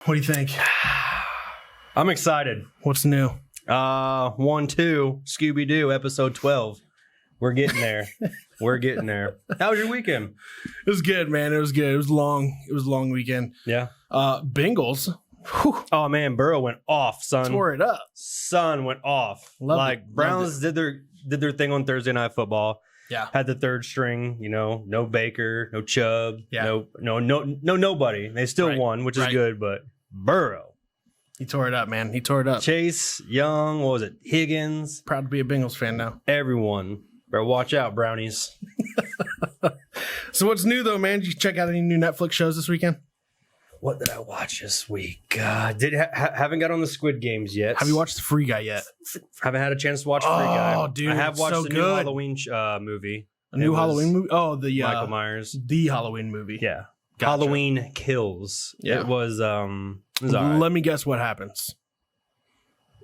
What do you think? I'm excited. What's new? 1-2, Scooby-Doo, episode 12. We're getting there. We're getting there. How was your weekend? It was good, man. It was good. It was long. It was a long weekend. Yeah. Bengals. Whew, Oh, man, Burrow went off, son. tore it up. Son went off. Loved it. Browns did their thing on Thursday Night Football. Yeah. Had the third string, no Baker, no Chubb, Yeah. no nobody. They still won, which is good, but Burrow. He tore it up, man. He tore it up. Chase, Young, what was it? Higgins. Proud to be a Bengals fan now. Everyone. Better watch out, Brownies. So what's new, though, man? Did you check out any new Netflix shows this weekend? What did I watch this week? Haven't got on the Squid Games yet. Have you watched The Free Guy yet? Haven't had a chance to watch Free Guy. Oh, dude, I have watched so the new good. Halloween movie. A new Halloween movie? Oh, the Michael Myers. The Halloween movie. Yeah. Gotcha. Halloween Kills. Yeah. It was all right. Let me guess what happens.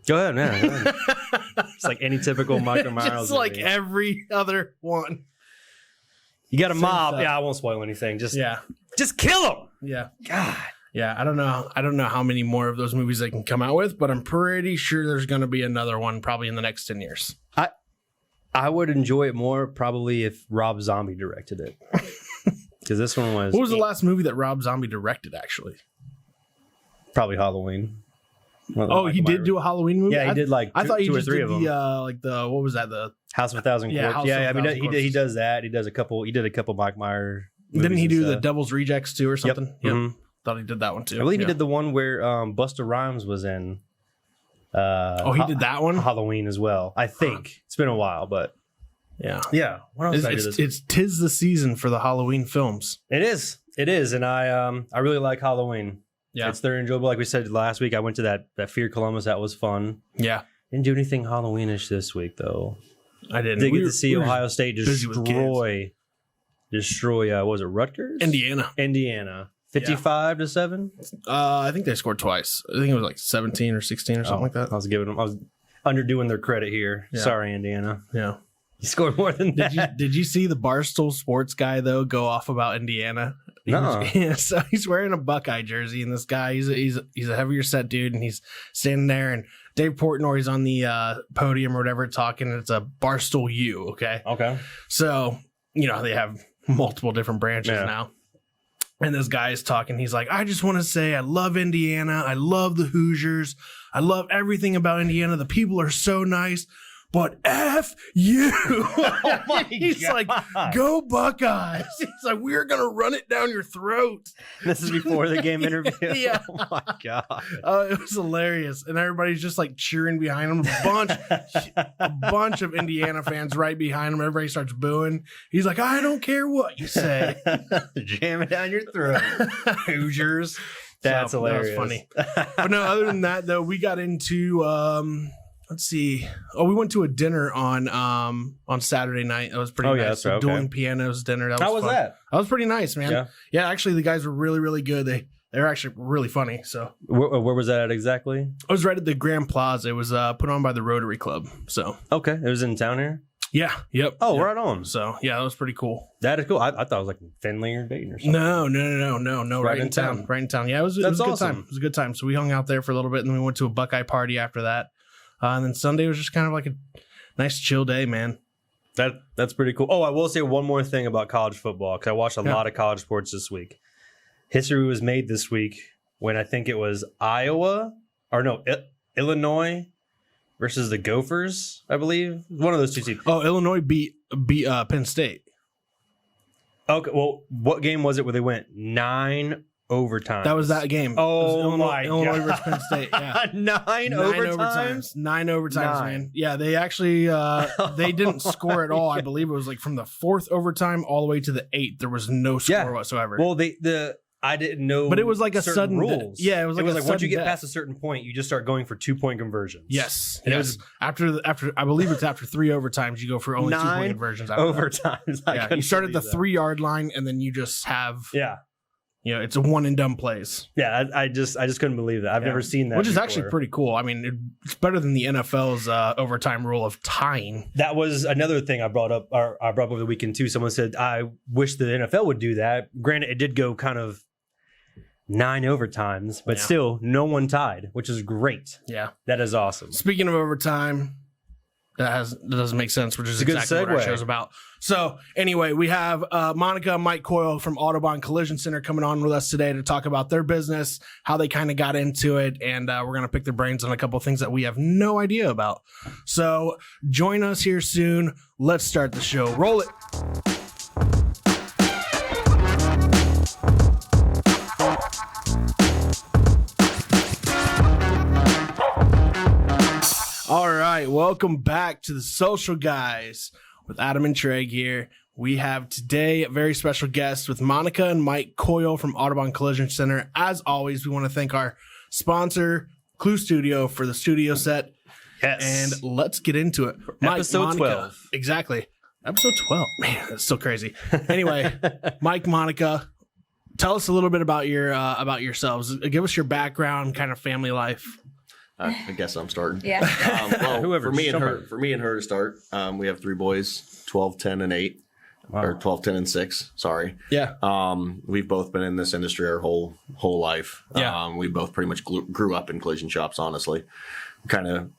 Go ahead, man. Go ahead. It's like any typical Michael Myers Just like movie. every other one. You got a Same mob. stuff. Yeah, I won't spoil anything. Just kill him. Yeah. God. Yeah, I don't know how many more of those movies they can come out with, but I'm pretty sure there's going to be another one probably in the next 10 years. I would enjoy it more probably if Rob Zombie directed it. Because this one was... What was the last movie that Rob Zombie directed, actually? Probably Halloween. Oh, he did do a Halloween movie? Yeah, he did like I thought he two or just three did of them. what was that? The House of a Thousand Yeah, Corpses. House Yeah, of I a mean, Thousand he does Corpses. that. He did a couple Mike Myers movies. Didn't he and do the stuff. Devil's Rejects too or something? Yep. Mhm. Thought he did that one too. I believe he Yeah. did the one where Busta Rhymes was in. He did that one? Halloween as well. I think it's been a while, but Yeah. yeah. What else did I do this week? It's 'tis the season for the Halloween films. It is, and I really like Halloween. Yeah. It's very enjoyable. Like we said last week, I went to that Fear Columbus. That was fun. Yeah. Didn't do anything Halloweenish this week though. I didn't. Did We get were- to see we were Ohio State busy with destroy. What was it, Rutgers? Indiana. 55-7. I think they scored twice. I think it was like 17 or 16 or something like that. I was underdoing their credit here. Yeah. Sorry, Indiana. Yeah. You scored more than that. Did you see the Barstool Sports guy though go off about Indiana? So he's wearing a Buckeye jersey, and this guy he's a heavier set dude, and he's standing there, and Dave Portnoy's on the podium or whatever talking. And it's a Barstool U. Okay. So they have multiple different branches now. And this guy is talking. He's like, I just want to say I love Indiana. I love the Hoosiers. I love everything about Indiana. The people are so nice. But F you. Oh my He's God. like, go Buckeyes. He's like, we're going to run it down your throat. This is before the game interview. Yeah. Oh my God. It was hilarious. And everybody's just like cheering behind him. A bunch of Indiana fans right behind him. Everybody starts booing. He's like, I don't care what you say. Jam it down your throat. Hoosiers. That's hilarious. That was funny. But no, other than that, though, we got into let's see. Oh, we went to a dinner on Saturday night. That was pretty nice. that's right. Okay. Dueling pianos dinner. That was How was fun. that? That was pretty nice, man. Yeah. Yeah, actually, the guys were really, really good. They're actually really funny. So Where was that at exactly? I was right at the Grand Plaza. It was put on by the Rotary Club. So Okay. It was in town here? yeah, yep. Oh, yep. right on. So yeah, that was pretty cool. That is cool. I thought it was like Finley or Dayton or something. No. Right in town. Right in town. Yeah, it was a good awesome. time. It was a good time. So we hung out there for a little bit, and then we went to a Buckeye party after that. And then Sunday was just kind of like a nice chill day, man. That's pretty cool. Oh, I will say one more thing about college football, because I watched a lot of college sports this week. History was made this week when I think it was Illinois versus the Gophers, I believe. One of those two teams. Oh, Illinois beat Penn State. Okay, well, what game was it where they went 9 overtimes? That was that game. Oh, Illinois God. versus Penn State. Yeah. 9 overtimes? 9 overtimes, man. Yeah, they actually they didn't score at all. I believe it was like from the 4th overtime all the way to the 8th. There was no score whatsoever. Well, I didn't know, but it was like a certain sudden rules. Yeah, it was like once you get past a certain point, you just start going for 2-point conversions. Yes, And yes. it was after I believe it's after 3 overtimes you go for only 2-point 9 conversions. overtimes. Yeah, you start at the 3-yard line and then you just have it's a one and done plays. Yeah, I just couldn't believe that. I've never seen that, which is before. actually pretty cool. I mean, it's better than the NFL's overtime rule of tying. That was another thing I brought up over the weekend too. Someone said, I wish the NFL would do that. Granted, it did go kind of 9 overtimes, but still no one tied, which is great. Yeah. That is awesome. Speaking of overtime, that doesn't make sense, which is It's a good exactly what our segue. show's about. So anyway, we have Monica and Mike Coil from Autobahn Collision Center coming on with us today to talk about their business, how they kind of got into it, and we're going to pick their brains on a couple of things that we have no idea about. So join us here soon. Let's start the show. Roll it. All right, welcome back to the Social Guys with Adam and Treg here. We have today a very special guest with Monica and Mike Coil from Autobahn Collision Center. As always, we want to thank our sponsor, Clue Studio, for the studio set. Yes. And let's get into it. Mike, Episode Monica, 12. Exactly. Episode 12. Man, that's so crazy. Anyway, Mike, Monica, tell us a little bit about yourselves. Give us your background, kind of family life. I guess I'm starting. Yeah. Well, Whoever, for me somebody. and her to start, we have 3 boys, 12, 10, and 8. Wow. Or 12, 10, and 6. Sorry. Yeah. We've both been in this industry our whole life. Yeah. We both pretty much grew up in collision shops, honestly. Kind of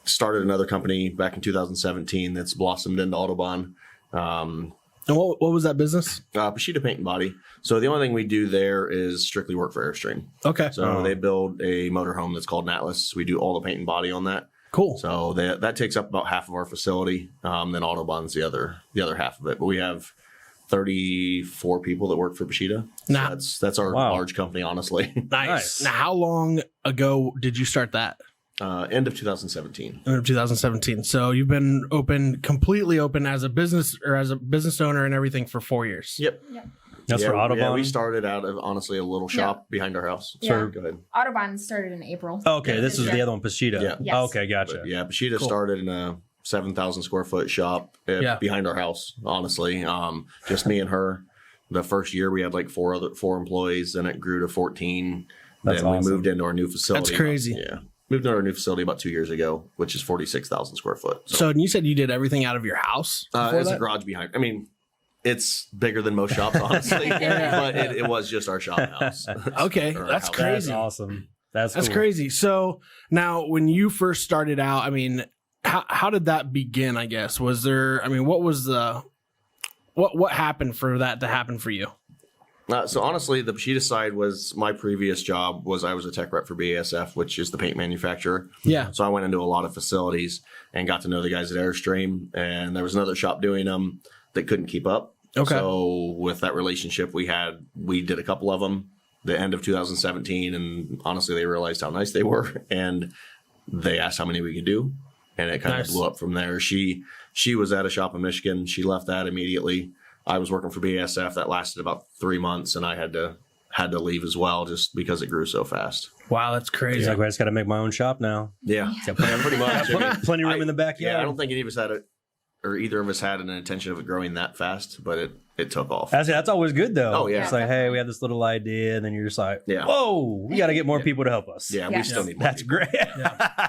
started another company back in 2017 that's blossomed into Autobahn. And what was that business? Sheet of paint and body. So the only thing we do there is strictly work for Airstream. Okay. So they build a motorhome that's called an Atlas. We do all the paint and body on that. Cool. So that takes up about half of our facility. Then Autobahn's the other half of it. But we have 34 people that work for Bashida. Nah. So that's our large company, honestly. Nice. Now, how long ago did you start that? End of 2017. End of 2017. So you've been completely open as a business owner and everything for 4 years. Yep. That's for Autobahn. Yeah, we started out of honestly a little shop behind our house. Yeah. So go ahead. Autobahn started in April. Okay, this is the other one, Pashida. Yeah. Yes. Okay, gotcha. But yeah, Bashida Cool. started in a 7,000 square foot shop behind our house. Honestly, just me and her. The first year we had like 4 employees, then it grew to 14. That's then we awesome. moved into our new facility. That's crazy. Moved into our new facility about 2 years ago, which is 46,000 square foot. So you said you did everything out of your house? It's a garage behind. I mean, it's bigger than most shops, honestly, but it was just our shop house. Okay, Or that's house. crazy. That's awesome. That's That's cool. crazy. So now, when you first started out, I mean, how did that begin? I guess was there? I mean, what was what happened for that to happen for you? So honestly, the Bashida side was my previous job. I was a tech rep for BASF, which is the paint manufacturer. Yeah. So I went into a lot of facilities and got to know the guys at Airstream. And there was another shop doing them that couldn't keep up. Okay. So with that relationship we did a couple of them the end of 2017. And honestly, they realized how nice they were. And they asked how many we could do. And it kind of blew up from there. She was at a shop in Michigan. She left that immediately. I was working for BASF. That lasted about 3 months, and I had to leave as well just because it grew so fast. Wow, that's crazy. He's like, I just got to make my own shop now. Yeah, pretty much. I mean, Plenty of room in the backyard. Yeah, I don't think any of us had it, or either of us had an intention of it growing that fast, but it took off. That's always good, though. Oh, yeah. It's like, hey, we have this little idea, and then you're just like, Yeah. whoa, we got to get more people to help us. Yeah, Yeah. we still need more That's people. great.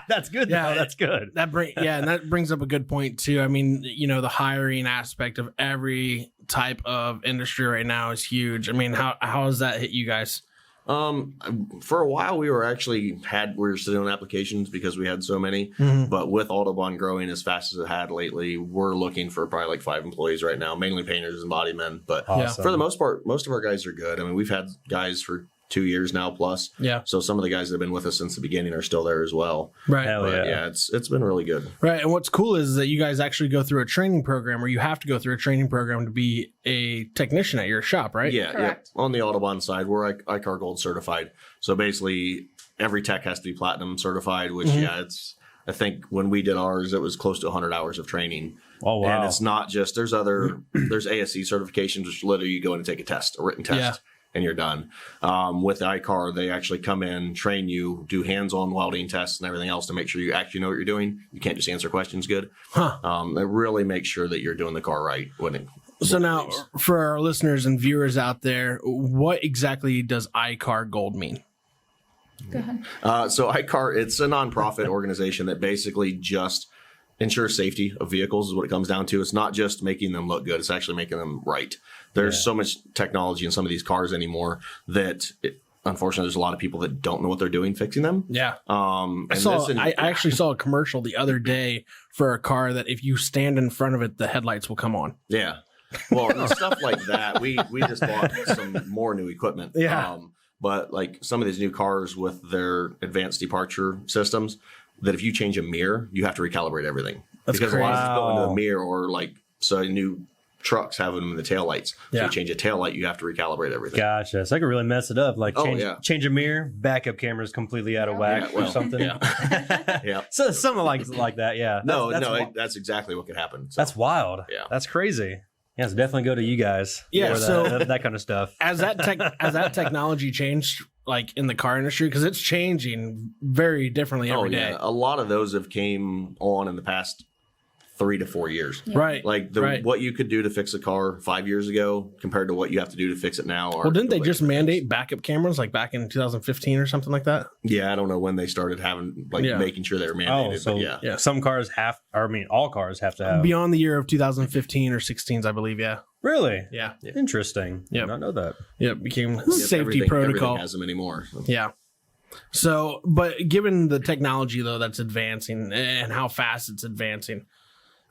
That's good, Yeah, though. That's good. And that brings up a good point too. I mean, the hiring aspect of every type of industry right now is huge. I mean, how has that hit you guys? For a while, we were still doing applications because we had so many. Mhm. But with Autobahn growing as fast as it had lately, we're looking for probably like 5 employees right now, mainly painters and body men. But Awesome. for the most part, most of our guys are good. I mean, we've had guys for 2 years now plus. Yeah. So some of the guys that have been with us since the beginning are still there as well. Right. Hell But yeah. it's been really good. Right. And what's cool is that you guys actually go through a training program, or you have to go through a training program to be a technician at your shop, right? Yeah, Correct. On the Autobahn side, we're ICar Gold certified. So basically, every tech has to be platinum certified, which, I think when we did ours, it was close to 100 hours of training. Oh, wow. And it's not just, there's ASC certifications, which literally you go in and take a written test, and you're done. With ICAR, they actually come in, train you, do hands-on welding tests and everything else to make sure you actually know what you're doing. You can't just answer questions good. They really make sure that you're doing the car right. So now, for our listeners and viewers out there, what exactly does ICAR Gold mean? Go ahead. So ICAR, it's a nonprofit organization that basically just ensures safety of vehicles is what it comes down to. It's not just making them look good. It's actually making them right. There's so much technology in some of these cars anymore that unfortunately, there's a lot of people that don't know what they're doing fixing them. Yeah. And I actually saw a commercial the other day for a car that if you stand in front of it, the headlights will come on. Yeah. Well, and stuff like that. We just bought some more new equipment. Yeah. But like some of these new cars with their advanced departure systems, that if you change a mirror, you have to recalibrate everything. That's because crazy. a lot of it's built into the mirror, or like so new trucks have them in the taillights. So Yeah. you change a taillight, you have to recalibrate everything. Gotcha. So I could really mess it up. Like change a mirror, backup camera's completely out of whack or something. Yeah. Yeah. So something like that. Yeah. That's exactly what could happen. So. That's wild. Yeah. That's crazy. Yeah, so definitely go to you guys. Yeah, for so- that kind of stuff. As that technology changed, like in the car industry, because it's changing very differently every day. A lot of those have came on in the past 3 to 4 years. Yeah. Right. Like what you could do to fix a car 5 years ago compared to what you have to do to fix it now. Well, didn't they just mandate backup cameras like back in 2015 or something like that? Yeah, I don't know when they started having making sure they were mandated. so but yeah. some cars all cars have to have. Beyond the year of 2015 or 16, I believe. Yeah. Really? Yeah. Interesting. Yep. Did not know that. Yeah. It became Yep, safety everything protocol. has them anymore. So. Yeah. So, but given the technology though that's advancing and how fast it's advancing,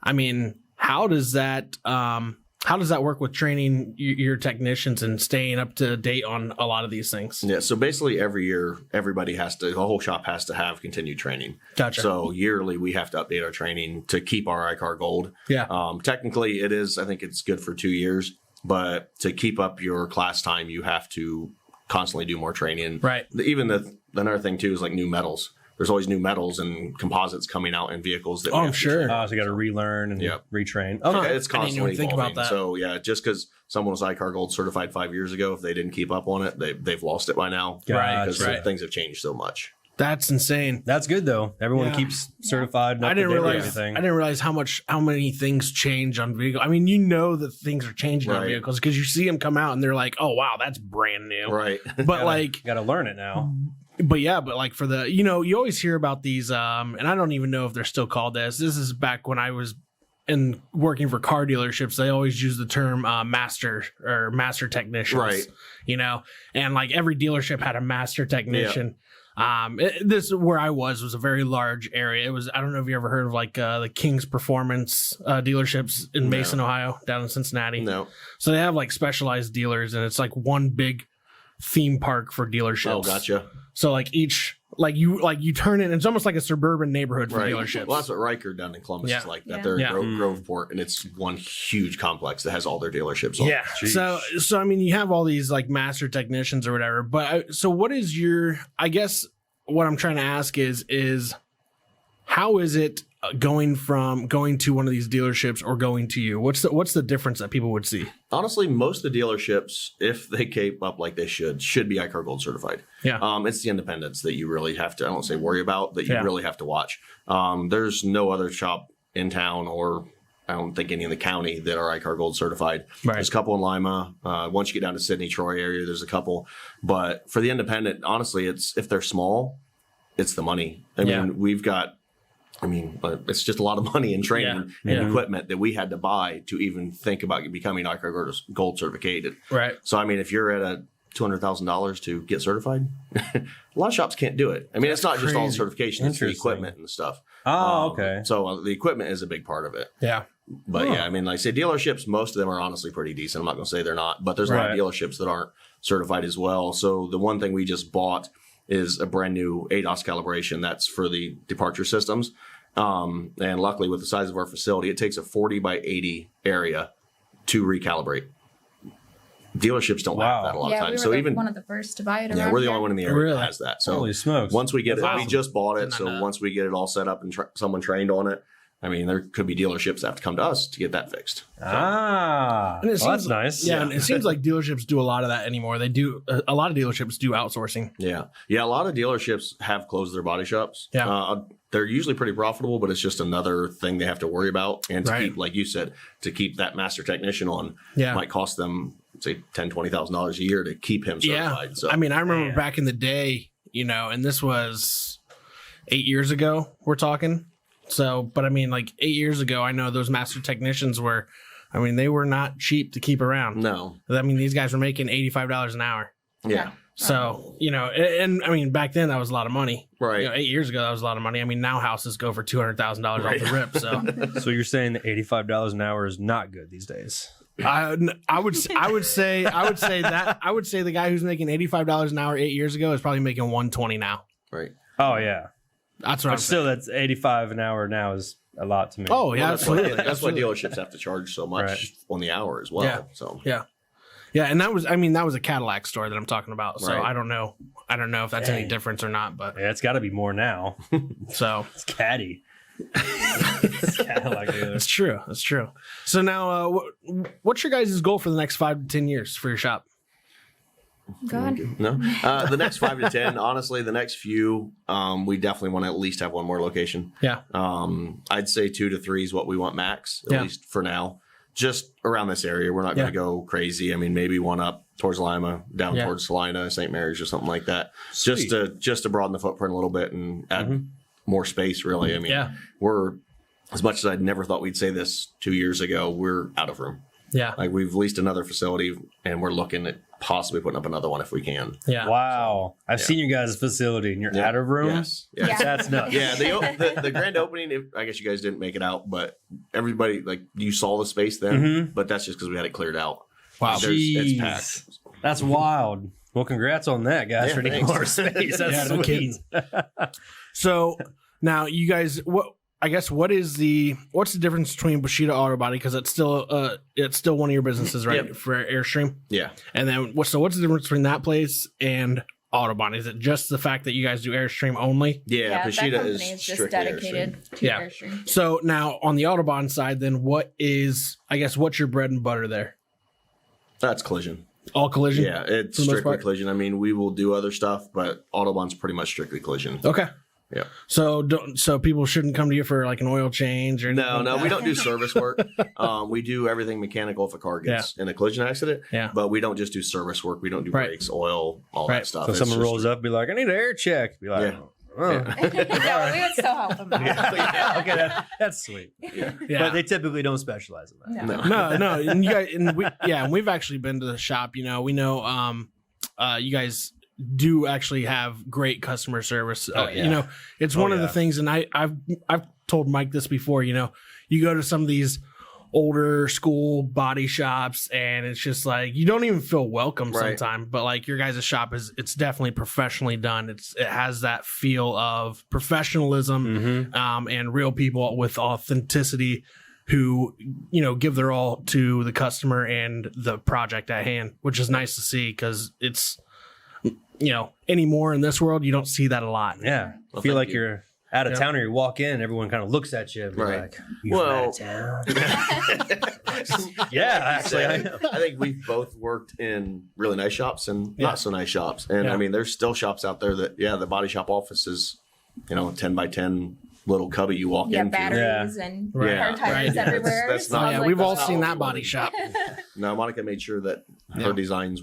I mean, how does that work with training your technicians and staying up to date on a lot of these things? Yeah, so basically every year, the whole shop has to have continued training. Gotcha. So yearly, we have to update our training to keep our ICar gold. Yeah. Technically, I think it's good for 2 years, but to keep up your class time, you have to constantly do more training. Right. Another thing too is like new metals. There's always new metals and composites coming out in vehicles that I'm sure. So you got to relearn and retrain. Okay, it's I didn't even constantly think evolving. about that. So yeah, just because someone was ICar Gold certified 5 years ago, if they didn't keep up on it, they've lost it by now. Right, Because things have changed so much. That's insane. That's good though. Everyone Yeah. keeps certified. I didn't realize how many things change on vehicles. I mean, you know that things are changing on Right. vehicles because you see them come out and they're like, "Oh wow, that's brand new." Right. But like, got to learn it now. but like for the, you always hear about these, and I don't even know if they're still called this. This is back when I was working for car dealerships. They always use the term master technicians, Right. And like every dealership had a master technician. This where I was a very large area. It was, I don't know if you ever heard of like the King's Performance dealerships in Mason, Ohio, down in Cincinnati. No. So they have like specialized dealers, and it's like one big theme park for dealerships. Oh, gotcha. So like each you turn it. It's almost like a suburban neighborhood for dealerships. Well, that's what Riker done in Columbus is like that. They're in Groveport, and it's one huge complex that has all their dealerships. Yeah. So I mean, you have all these like master technicians or whatever. But so what is your? I guess what I'm trying to ask is how is it going to one of these dealerships or going to you? What's the difference that people would see? Honestly, most of the dealerships, if they keep up like they should be ICAR Gold certified. Yeah. It's the independents that you really have to, I don't say worry about, that you really have to watch. There's no other shop in town, or I don't think any in the county, that are ICAR Gold certified. Right. There's a couple in Lima. Once you get down to Sydney, Troy area, there's a couple. But for the independent, honestly, if they're small, it's the money. I mean, it's just a lot of money in training and equipment that we had to buy to even think about becoming ICAR Gold certificated. Right. So, I mean, if you're at a $200,000 to get certified, a lot of shops can't do it. I mean, it's not just all the certification, it's the equipment and the stuff. Oh, okay. So the equipment is a big part of it. Yeah. But yeah, I mean, like I say, dealerships, most of them are honestly pretty decent. I'm not going to say they're not, but there's a lot of dealerships that aren't certified as well. So the one thing we just bought is a brand new ADAS calibration that's for the departure systems. And luckily, with the size of our facility, it takes a 40 by 80 area to recalibrate. Dealerships don't have that a lot of times. We were one of the first to buy it. Yeah, we're the only one in the area that has that. So holy smokes! Once we get That's we just bought it. So once we get it all set up and someone trained on it, I mean, there could be dealerships that have to come to us to get that fixed. So. And it seems, that's nice. Yeah, and it seems like dealerships do a lot of that anymore. They do a lot of dealerships do outsourcing. Yeah, a lot of dealerships have closed their body shops. Yeah. They're usually pretty profitable, but it's just another thing they have to worry about. And to keep, like you said, to keep that master technician on might cost them, say, $10,000, $20,000 a year to keep him certified. Yeah. So I mean, I remember back in the day, and this was 8 years ago, we're talking. So, but I mean, like 8 years ago, I know those master technicians they were not cheap to keep around. No. I mean, these guys were making $85 an hour. Yeah. So, and I mean, back then that was a lot of money. Right. 8 years ago, that was a lot of money. I mean, now houses go for $200,000 off the rip. So, So you're saying that $85 an hour is not good these days? I would say the guy who's making $85 an hour 8 years ago is probably making $120 now. Right. Oh yeah. That's what But I'm still, saying. that's $85 an hour now is a lot to me. Oh yeah, That's why absolutely. dealerships have to charge so much Right. on the hour as well. Yeah. So Yeah, and that was a Cadillac store that I'm talking about. So Right. I don't know if that's any difference or not, but Yeah, it's got to be more now. so It's caddy. It's Cadillac dealer. it's true. It's true. So now, what's your guys' goal for the next 5 to 10 years for your shop? Go ahead. no, the next 5 to 10, honestly, the next few, we definitely want to at least have one more location. Yeah. I'd say 2 to 3 is what we want max, at Yeah. least for now. Just around this area, we're not going Yeah. to go crazy. I mean, maybe one up towards Lima, down Yeah. towards Salina, St. Mary's, or something like that. Sweet. Just to broaden the footprint a little bit and add more space. Really, I mean, Yeah. we're, as much as I never thought we'd say this 2 years ago, we're out of room. Yeah. Like we've leased another facility, and we're looking at possibly putting up another one if we can. Yeah. Wow. I've seen you guys' facility and you're Yeah. out of room. Yes. Yeah. That's nuts. Yeah, the grand opening. I guess you guys didn't make it out, but everybody you saw the space then. But that's just because we had it cleared out. Wow. It's Jeez. packed. That's wild. Well, congrats on that, guys, Yeah, for needing thanks. more space. That's Yeah, no sweet. kidding. So now you guys, what's the difference between Bushido Auto Body, because it's still one of your businesses, right? Yep. For Airstream. Yeah, And then what's the difference between that place and Autobahn? Is it just the fact that you guys do Airstream only? yeah. that Pashida company is is just strictly dedicated Airstream. to Yeah. Airstream. So now on the Autobahn side, then what's your bread and butter there? That's collision. All collision? Yeah, it's For the most strictly part? collision. I mean, we will do other stuff, but Autobahn's pretty much strictly collision. Okay. Yeah. So people shouldn't come to you for like an oil change or anything No, like no, that? we don't do service work. We do everything mechanical if a car gets in a collision accident. Yeah. But we don't just do service work. We don't do Right. brakes, oil, all Right. that stuff. So It's someone just- rolls up, be like, I need an air check. Be like, Yeah. oh. No, we would still help them out. Yeah, okay, that's sweet. Yeah. Yeah. But they typically don't specialize in that. No. No, and you guys, and we've actually been to the shop. We know, you guys do actually have great customer service. Oh, yeah. It's Oh, one of the yeah. things, and I've told Mike this before. You go to some of these older school body shops, and it's just like you don't even feel welcome Right. sometimes. But like your guys' shop it's definitely professionally done. It has that feel of professionalism, and real people with authenticity who give their all to the customer and the project at hand, which is nice to see because it's anymore in this world you don't see that a lot. Yeah. Well, feel thank like you. you're out of Yeah. town or you walk in, everyone kind of looks at you and be Right. like, you Well- from out of town? Yeah, actually, I know. I think we've both worked in really nice shops and not so nice shops. And Yeah. I mean, there's still shops out there that, the body shop office is, 10 by 10 little cubby you walk Yeah, into. batteries and Right. car tires Right. everywhere. That's So not- Oh, I yeah, was we've like, all that's seen not that what body we shop. No, Monica made sure that Yeah. her designs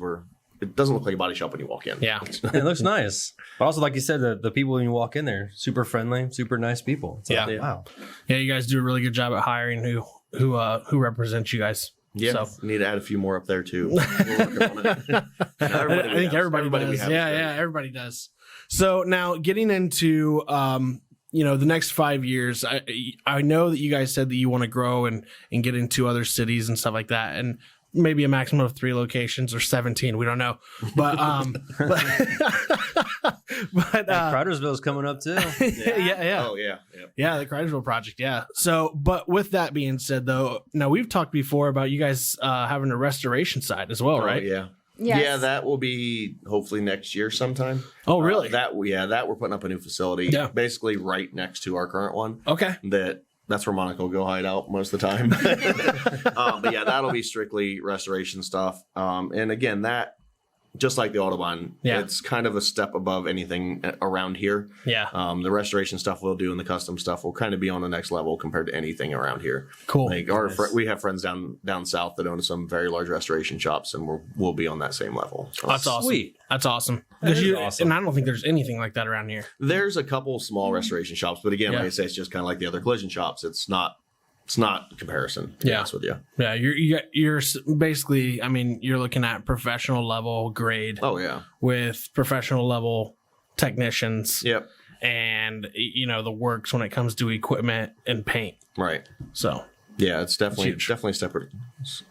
it doesn't look like a body shop when you walk in. Yeah. It looks nice. But also, like you said, the people when you walk in there, super friendly, super nice people. It's like, Yeah. wow. Yeah, you guys do a really good job at hiring who represents you guys. Yeah, So. we need to add a few more up there too. We're working on it. I think everybody we does. have Yeah, is great. yeah, everybody does. So now getting into the next 5 years, I know that you guys said that you want to grow and get into other cities and stuff like that, and maybe a maximum of 3 locations or 17. We don't know, but Cridersville's coming up too. yeah. Oh yeah. Yeah, the Cridersville project. Yeah. So, but with that being said, though, now we've talked before about you guys having a restoration side as well, right? Oh, yeah. Yes. Yeah, that will be hopefully next year sometime. Oh, really? That we're putting up a new facility. Yeah. Basically right next to our current one. Okay. That's where Monica will go hide out most of the time. But yeah, that'll be strictly restoration stuff. And again, that just like the Autobahn, Yeah. it's kind of a step above anything around here. Yeah. The restoration stuff we'll do and the custom stuff will kind of be on the next level compared to anything around here. Cool. Like we have friends down south that own some very large restoration shops, and we'll be on that same level. So That's awesome. Sweet. That's awesome. That is You- awesome. And I don't think there's anything like that around here. There's a couple small restoration shops, but again, Yeah. like I say, it's just kind of like the other collision shops. It's not it's not comparison. To be honest with you. Yeah, you're basically, I mean, you're looking at professional level grade. Oh yeah, with professional level technicians. Yep. And the works when it comes to equipment and paint. Right. So yeah, it's definitely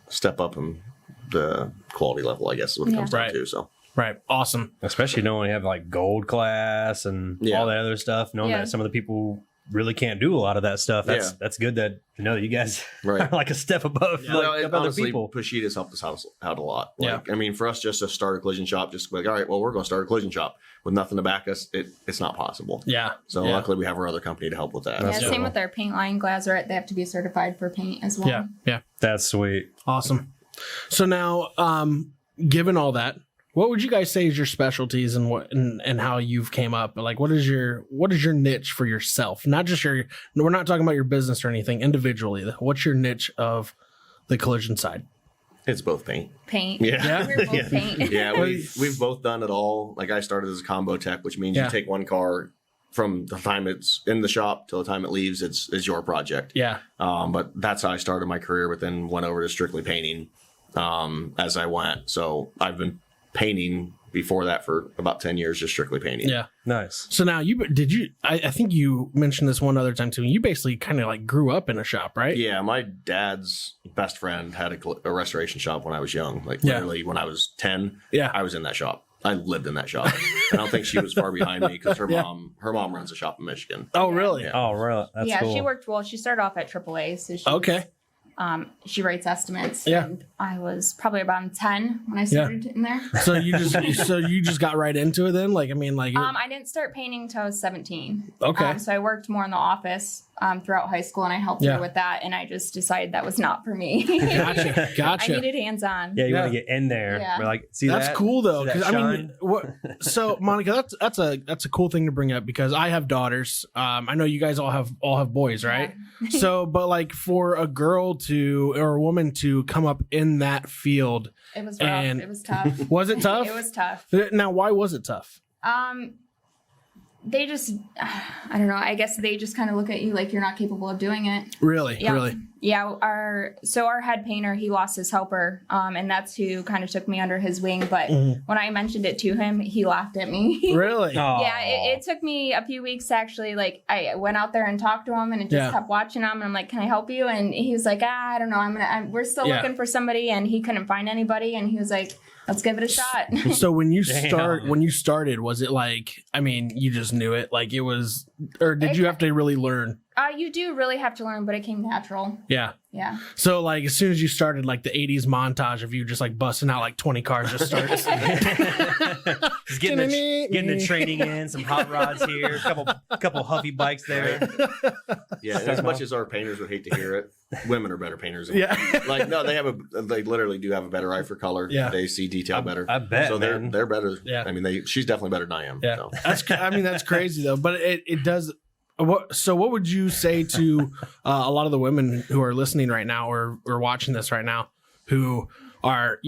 step up in the quality level, I guess, is what it comes down to. So right, awesome. Especially knowing you have like gold class and all that other stuff. Knowing that some of the people really can't do a lot of that stuff. That's good that you guys are like a step above other honestly, people. Pushida's helped us out a lot. Like, I mean, for us just to start a collision shop, just like, all right, well, we're going to start a collision shop with nothing to back us. It's not possible. Yeah. So luckily we have our other company to help with that. Yeah, same with our paint line. Glazerette, they have to be certified for paint as well. Yeah. Yeah. That's sweet. Awesome. So now, given all that, what would you guys say is your specialties and how you've came up? Like, what is your niche for yourself? Not just we're not talking about your business or anything individually. What's your niche of the collision side? It's both paint. Paint. Yeah. We're both paint. Yeah, we've both done it all. Like I started as a combo tech, which means you take one car from the time it's in the shop till the time it leaves, it's your project. Yeah. But that's how I started my career, but then went over to strictly painting as I went. So I've been painting before that for about 10 years, just strictly painting. Yeah. Nice. So now I think you mentioned this one other time too. You basically kind of like grew up in a shop, right? Yeah. My dad's best friend had a restoration shop when I was young. Like literally when I was 10, I was in that shop. I lived in that shop. I don't think she was far behind me because her mom runs a shop in Michigan. Oh, really? Yeah. Oh, really? That's cool. She worked well. She started off at AAA, so she writes estimates. Yeah. And I was probably about 10 when I started in there. So you just got right into it then? Like, I mean, like. I didn't start painting until I was 17. Okay. So I worked more in the office throughout high school, and I helped her with that. And I just decided that was not for me. Gotcha. I needed hands-on. Yeah, you want to get in there. Yeah. We're like, that's cool though, because I mean, so Monica, that's a cool thing to bring up because I have daughters. I know you guys all have boys, right? Yeah. So, but like for a girl or a woman to come up in that field, it was rough. It was tough. Was it tough? It was tough. Now, why was it tough? They just, I don't know. I guess they just kind of look at you like you're not capable of doing it. Really? Yeah. Really? Yeah. Our head painter, he lost his helper. And that's who kind of took me under his wing. But when I mentioned it to him, he laughed at me. Really? Yeah. It took me a few weeks actually. Like I went out there and talked to him and just kept watching him. And I'm like, can I help you? And he was like, I don't know. We're still looking for somebody. And he couldn't find anybody. And he was like, let's give it a shot. So when you started, was it like, I mean, you just knew it, like it was, or did you have to really learn? You do really have to learn, but it came natural. Yeah. Yeah. So like as soon as you started, like the 80s montage of you just like busting out like 20 cars just starts. Just getting the training in, some hot rods here, a couple Huffy bikes there. Yeah, and as much as our painters would hate to hear it, women are better painters. Yeah. Like no, they literally do have a better eye for color. Yeah. They see detail better. I bet. So they're better. Yeah. I mean she's definitely better than I am. Yeah. So. That's crazy though. But it does. So what would you say to a lot of the women who are listening right now or watching this right now who are,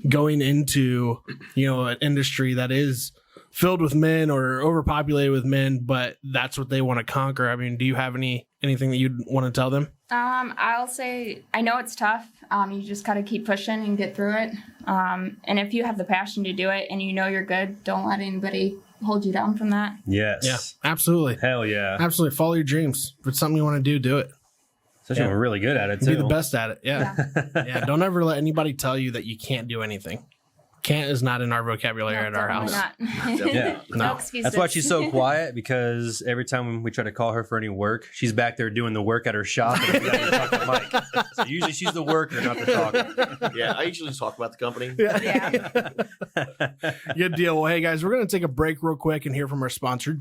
going into, an industry that is filled with men or overpopulated with men, but that's what they want to conquer? I mean, do you have anything that you'd want to tell them? I'll say, I know it's tough. You just got to keep pushing and get through it. And if you have the passion to do it and you're good, don't let anybody hold you down from that. Yes. Yeah, absolutely. Hell yeah. Absolutely. Follow your dreams. If it's something you want to do it. Especially when we're really good at it, too. Be the best at it. Yeah. Yeah. Don't ever let anybody tell you that you can't do anything. Can't is not in our vocabulary at our house. Yeah. No excuses. That's why she's so quiet, because every time we try to call her for any work, she's back there doing the work at her shop and we talk to Mike. So usually she's the worker, not the talker. Yeah, I usually just talk about the company. Yeah. Good deal. Well, hey guys, we're going to take a break real quick and hear from our sponsor.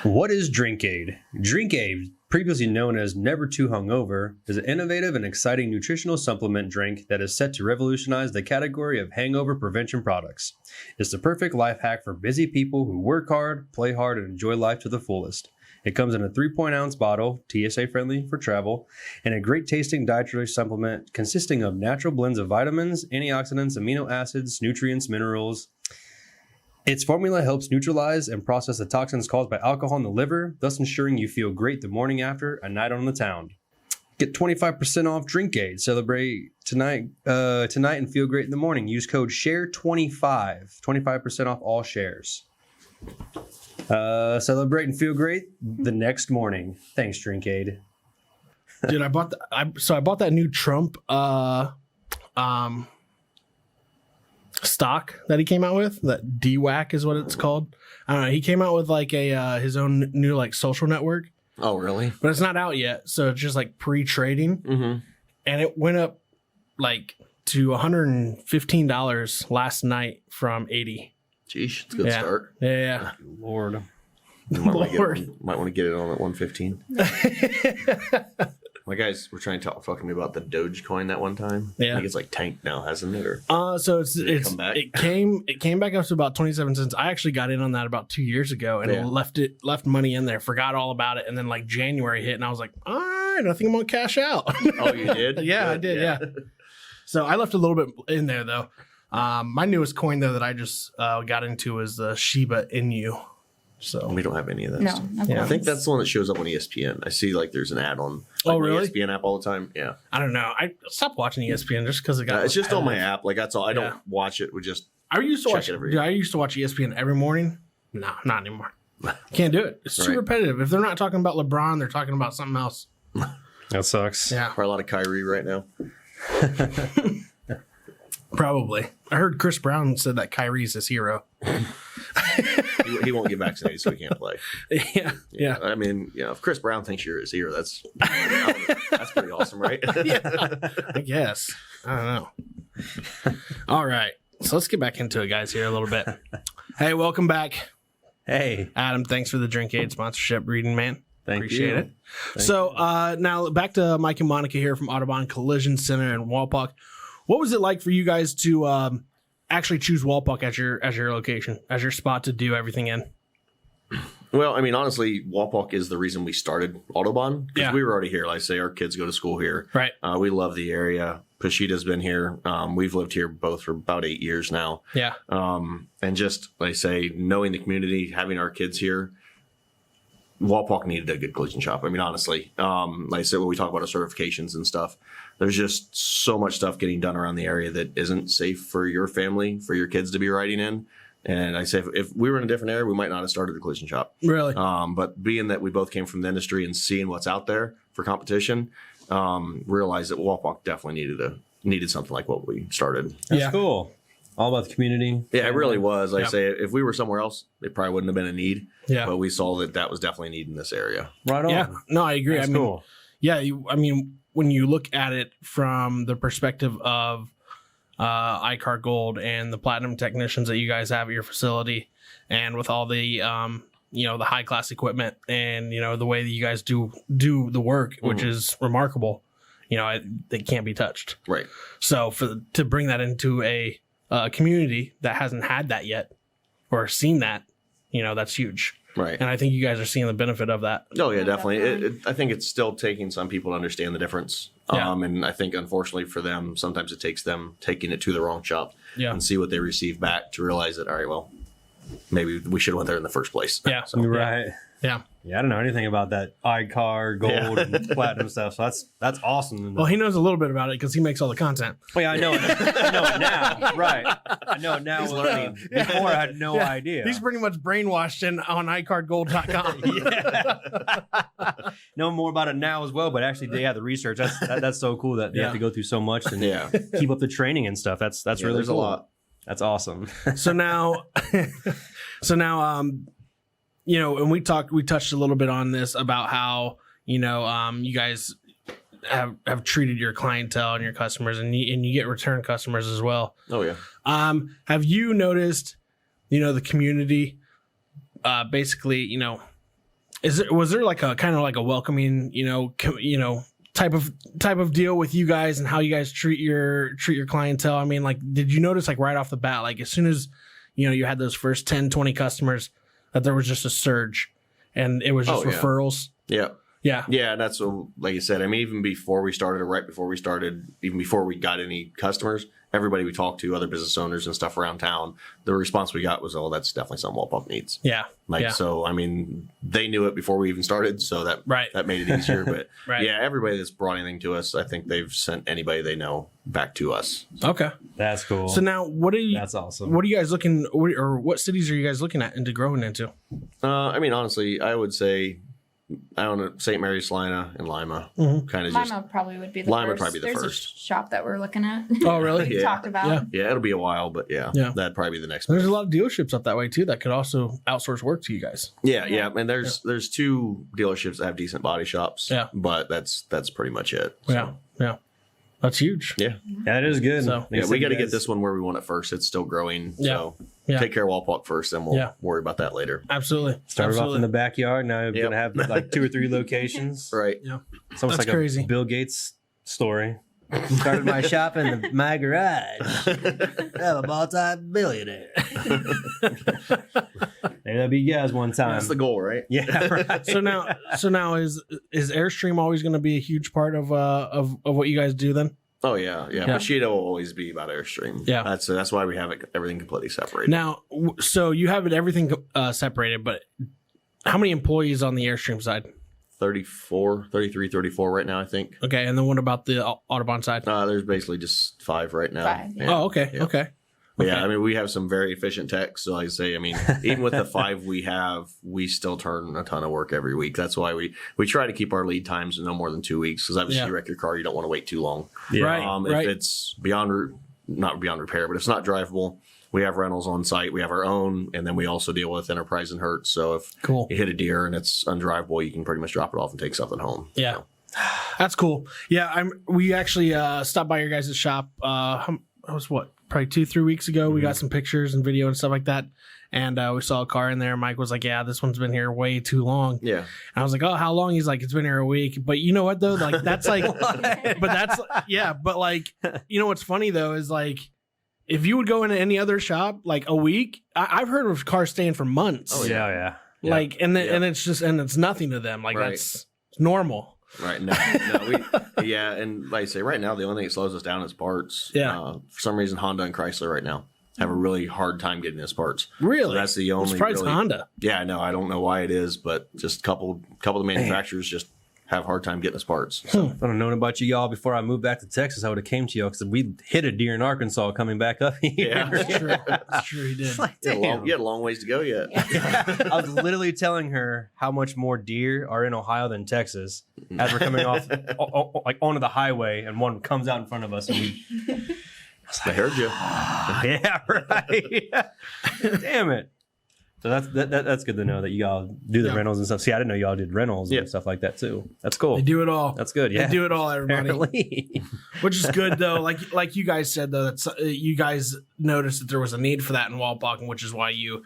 What is DrinkAid? DrinkAid, previously known as Never Too Hungover, is an innovative and exciting nutritional supplement drink that is set to revolutionize the category of hangover prevention products. It's the perfect life hack for busy people who work hard, play hard, and enjoy life to the fullest. It comes in a 3.0-ounce bottle, TSA friendly for travel, and a great tasting dietary supplement consisting of natural blends of vitamins, antioxidants, amino acids, nutrients, minerals. Its formula helps neutralize and process the toxins caused by alcohol in the liver, thus ensuring you feel great the morning after a night on the town. Get 25% off DrinkAid. Celebrate tonight and feel great in the morning. Use code SHARE25. 25% off all shares. Celebrate and feel great the next morning. Thanks, DrinkAid. Dude, I bought that new Trump stock that he came out with. That DWAC is what it's called. I don't know. He came out with like a his own new like social network. Oh, really? But it's not out yet, so it's just like pre-trading. Mm-hmm. And it went up like to $115 last night from $80. Jeez, it's a good start. Yeah. Lord. Might want to get it on at 115. My guys were trying to fucking me about the Dogecoin that one time. Yeah. I think it's like tanked now, hasn't it? Or so it came back up to about 27 cents. I actually got in on that about 2 years ago and left money in there, forgot all about it, and then like January hit and I was like, all right, I think I'm gonna cash out. Oh, you did? Yeah, good. I did, yeah. So I left a little bit in there though. My newest coin though that I just got into is the Shiba Inu. So we don't have any of that. No, stuff. Yeah. I think that's the one that shows up on ESPN. I see like there's an ad on really? the ESPN app all the time. Yeah. I don't know. I stopped watching ESPN just because it got. It's just on my app. Like that's all. I don't watch it. We just. I used to watch it every. Dude, I used to watch ESPN every morning. No, not anymore. Can't do it. It's too repetitive. If they're not talking about LeBron, they're talking about something else. That sucks. Yeah. Probably a lot of Kyrie right now. Probably. I heard Chris Brown said that Kyrie's his hero. He won't get vaccinated, so he can't play. Yeah. I mean, if Chris Brown thinks you're his hero, that's pretty awesome, right? Yeah. I guess. I don't know. All right. So let's get back into it, guys, here a little bit. Hey, welcome back. Hey. Adam, thanks for the DrinkAid sponsorship, reading man. Appreciate it. Thank you. Now back to Mike and Monica here from Autobahn Collision Center in Walpock. What was it like for you guys to actually choose Walpock as your location, as your spot to do everything in? Well, I mean, honestly, Walpock is the reason we started Autobahn because we were already here. Like I say, our kids go to school here. Right. We love the area. Pashita's been here. We've lived here both for about 8 years now. Yeah. And just, like I say, knowing the community, having our kids here, Walpock needed a good collision shop. I mean, honestly, like I said, when we talk about our certifications and stuff, there's just so much stuff getting done around the area that isn't safe for your family, for your kids to be riding in. And I say, if we were in a different area, we might not have started the collision shop. Really? But being that we both came from the industry and seeing what's out there for competition, realized that Walpock definitely needed something like what we started. That's cool. All about the community. Yeah, it really was. Like I say, if we were somewhere else, it probably wouldn't have been a need. Yeah. But we saw that was definitely a need in this area. Right on. Yeah. No, I agree. That's I mean, cool. Yeah. When you look at it from the perspective of ICar Gold and the platinum technicians that you guys have at your facility, and with all the the high class equipment and the way that you guys do the work, which is remarkable, they can't be touched. Right. So to bring that into a community that hasn't had that yet or seen that, that's huge. Right. And I think you guys are seeing the benefit of that. Oh, yeah, definitely. I think it's still taking some people to understand the difference. Yeah. And I think, unfortunately for them, sometimes it takes them taking it to the wrong shop and see what they receive back to realize that, all right, well, maybe we should have went there in the first place. Yeah. So, Right. Yeah. Yeah, I don't know anything about that iCar, gold, and platinum stuff. So that's awesome. Well, he knows a little bit about it because he makes all the content. Well, yeah, I know it. I know it now. Right. I know it now. He's learning. Before I had no idea. He's pretty much brainwashed on iCardGold.com. Yeah. Know more about it now as well, but actually they have the research. That's so cool that they have to go through so much and keep up the training and stuff. That's really there's cool. a lot. That's awesome. So now, and we touched a little bit on this about how, you guys have treated your clientele and your customers and you get return customers as well. Oh, yeah. Have you noticed, the community, basically, was there like a kind of like a welcoming, type of deal with you guys and how you guys treat your clientele? I mean, like, did you notice like right off the bat, like as soon as, you had those first 10, 20 customers, that there was just a surge and it was just referrals? Yeah. Yeah. Yeah, that's what, like you said. I mean, even before we started, or right before we started, even before we got any customers, everybody we talked to, other business owners and stuff around town, the response we got was, "Oh, that's definitely something Wallpunk needs." Yeah. So I mean, they knew it before we even started, so that made it easier. But yeah, everybody that's brought anything to us, I think they've sent anybody they know back to us. Okay, that's cool. So now, that's awesome. What are you guys looking, or what cities are you guys looking at into growing into? I mean, honestly, I would say, I don't know, St. Mary's, Salina, and Lima. Kind of Lima probably would be the Lima first. Would probably be the There's first. A shop that we're looking at. Oh, really? We talked about. Yeah, it'll be a while, but yeah, that'd probably be the next. There's a lot of dealerships up that way too that could also outsource work to you guys. Yeah, and there's 2 dealerships that have decent body shops. Yeah, but that's pretty much it. So. Yeah. That's huge. Yeah, that is good. So, we got to get this one where we want it first. It's still growing. So take care of Wallpalk first, then we'll worry about that later. Absolutely. Started off in the backyard. Now you're going to have like 2 or 3 locations. Right. Yeah. It's almost like crazy. A Bill Gates story. Started my shop in my garage. I'm a multi-billionaire. That'll be you guys one time. That's the goal, right? Yeah. Right. So now is Airstream always going to be a huge part of what you guys do then? Oh yeah. Bushido will always be about Airstream. Yeah, that's why we have everything completely separated. Now, so you have everything separated, but how many employees on the Airstream side? 33, 34 right now, I think. Okay, and then what about the Autobahn side? There's basically just 5 right now. 5. Yeah. Oh, okay, okay. Yeah, I mean, we have some very efficient techs. So, like I say, I mean, even with the 5 we have, we still turn a ton of work every week. That's why we try to keep our lead times no more than 2 weeks. Because obviously, you wreck your car, you don't want to wait too long. Yeah. Right. If it's not beyond repair, but it's not drivable, we have rentals on site. We have our own, and then we also deal with Enterprise and Hertz. So if you hit a deer and it's undrivable, you can pretty much drop it off and take something home. Yeah. So. That's cool. Yeah, we actually stopped by your guys' shop. It was probably 2-3 weeks ago. We got some pictures and video and stuff like that, and we saw a car in there. Mike was like, "Yeah, this one's been here way too long." Yeah, and I was like, "Oh, how long?" He's like, "It's been here a week." But you know what though? Like that's like, but that's But like, you know what's funny though is like, if you would go into any other shop like a week, I've heard of cars staying for months. Oh yeah. Like and it's nothing to them. Like that's normal. Right. No. And like I say, right now, the only thing that slows us down is parts. Yeah. For some reason, Honda and Chrysler right now have a really hard time getting us parts. Really? So that's the only. Surprised Honda. Yeah, no, I don't know why it is, but just a couple of manufacturers just have a hard time getting us parts. So. If I'd have known about y'all before I moved back to Texas, I would have came to y'all because we hit a deer in Arkansas coming back up here. Yeah, that's true. That's true. He did. Like, you had a long ways to go yet. I was literally telling her how much more deer are in Ohio than Texas as we're coming off like onto the highway, and one comes out in front of us, and we. I heard you. Yeah, right. Damn it. So that's good to know that you all do the rentals and stuff. See, I didn't know y'all did rentals and stuff like that too. That's cool. They do it all. That's good. Yeah, they do it all, everybody. Which is good though. Like you guys said though, that's you guys noticed that there was a need for that in Wallpalk, which is why you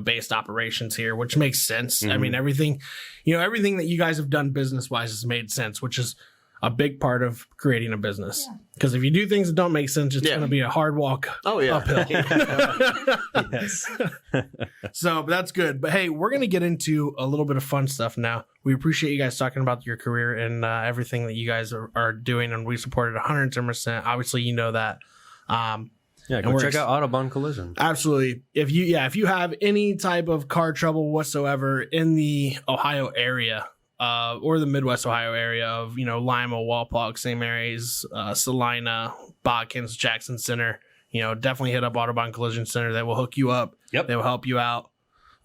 based operations here, which makes sense. I mean, everything that you guys have done business wise has made sense, which is a big part of creating a business. Because if you do things that don't make sense, it's going to be a hard walk uphill. Yes. So but that's good. But hey, we're going to get into a little bit of fun stuff now. We appreciate you guys talking about your career and everything that you guys are doing, and we support it 110%. Obviously, you know that. Go check out Autobahn Collision. Absolutely. If you have any type of car trouble whatsoever in the Ohio area, or the Midwest Ohio area of, Lima, Wallpalk, St. Mary's, Salina, Botkins, Jackson Center, definitely hit up Autobahn Collision Center. They will hook you up. Yep. They will help you out.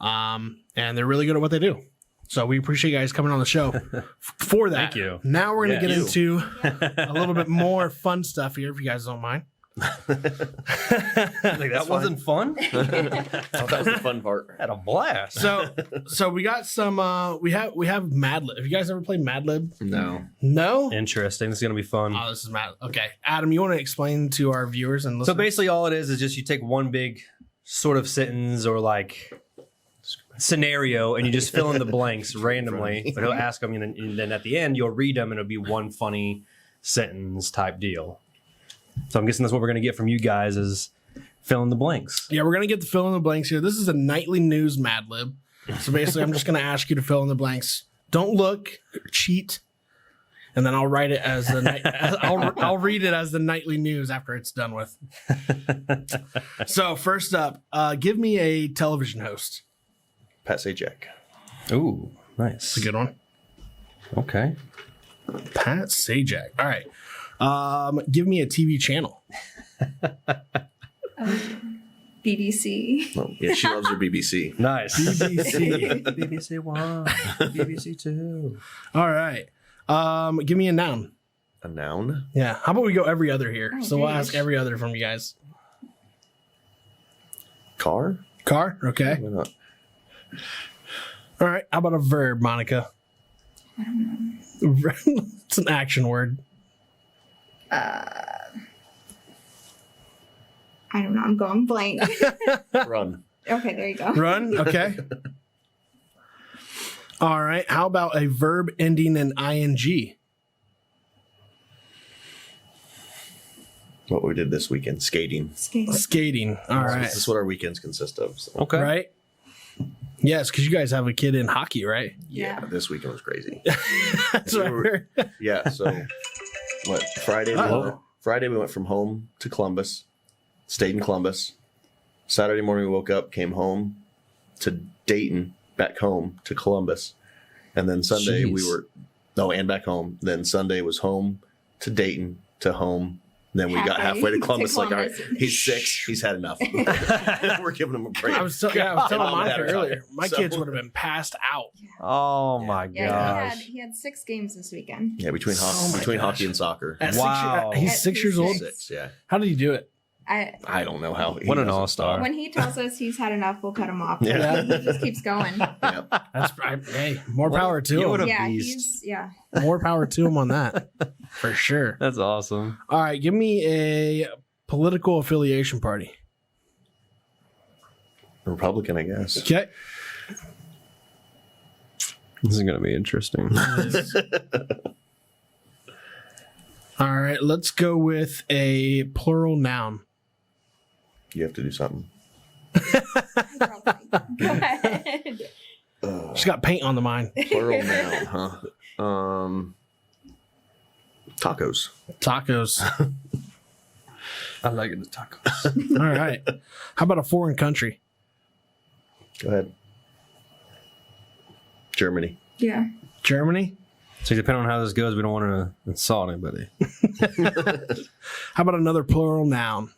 And they're really good at what they do. So we appreciate you guys coming on the show for that. Thank you. Now we're going to get into a little bit more fun stuff here, if you guys don't mind. That wasn't fun. That was the fun part. Had a blast. So we got some. We have MadLib. Have you guys ever played MadLib? No. Interesting. This is gonna be fun. Oh, this is Mad. Okay, Adam, you want to explain to our viewers and listeners? So basically, all it is just you take one big sort of sentence or like scenario, and you just fill in the blanks randomly. But he'll ask them, and then at the end, you'll read them, and it'll be one funny sentence type deal. So I'm guessing that's what we're going to get from you guys is fill in the blanks. Yeah, we're going to get the fill in the blanks here. This is a nightly news MadLib. So basically, I'm just going to ask you to fill in the blanks Don't look, cheat, and then I'll write it as I'll read it as the nightly news after it's done with. So first up, give me a television host. Pat Sajak. Ooh, nice. It's a good one. Okay. Pat Sajak. All right. Give me a TV channel. BBC. Oh, yeah, she loves her BBC. Nice. BBC. BBC 1. BBC 2. All right. Give me a noun. A noun? Yeah. How about we go every other here? Oh, So we'll geez. ask every other from you guys. Car? Car. Okay. Why not? All right. How about a verb, Monica? I don't know. It's an action word. I don't know. I'm going blank. Run. Okay, there you go. Run. Okay. All right. How about a verb ending in ing? What we did this weekend. Skating. Skating. Skating. All right. This is what our weekends consist of. So. Okay. Right? Yes, because you guys have a kid in hockey, right? Yeah, Yeah. this weekend was crazy. That's what I heard. Yeah, so what Friday we went from home to Columbus, stayed in Columbus. Saturday morning we woke up, came home to Dayton, back home to Columbus. And then Sunday and back home. Then Sunday was home to Dayton to home. Then we got halfway to Columbus. Like, all right, he's 6. He's had enough. We're giving him a break. I was telling Monica Battery earlier. tired. My So- kids would have been passed out. Oh my Yeah, gosh. he had 6 games this weekend. Yeah, between Oh my gosh. hockey and soccer. At Wow. he's At 6 years old. 6, yeah. How did he do it? I don't know how. What an all-star. When he tells us he's had enough, we'll cut him off. Yeah. He just keeps going. Yep. Hey, more power to what him. a Yeah, beast. More power to him on that, for sure. That's awesome. All right, give me a political affiliation party. Republican, I guess. Okay. This is going to be interesting. All right, let's go with a plural noun. You have to do something. Go ahead. She's got paint on the mind. Plural noun, huh? Tacos. Tacos. I like it, the tacos. All right. How about a foreign country? Go ahead. Germany. Yeah. Germany. So depending on how this goes, we don't want to insult anybody. How about another plural noun?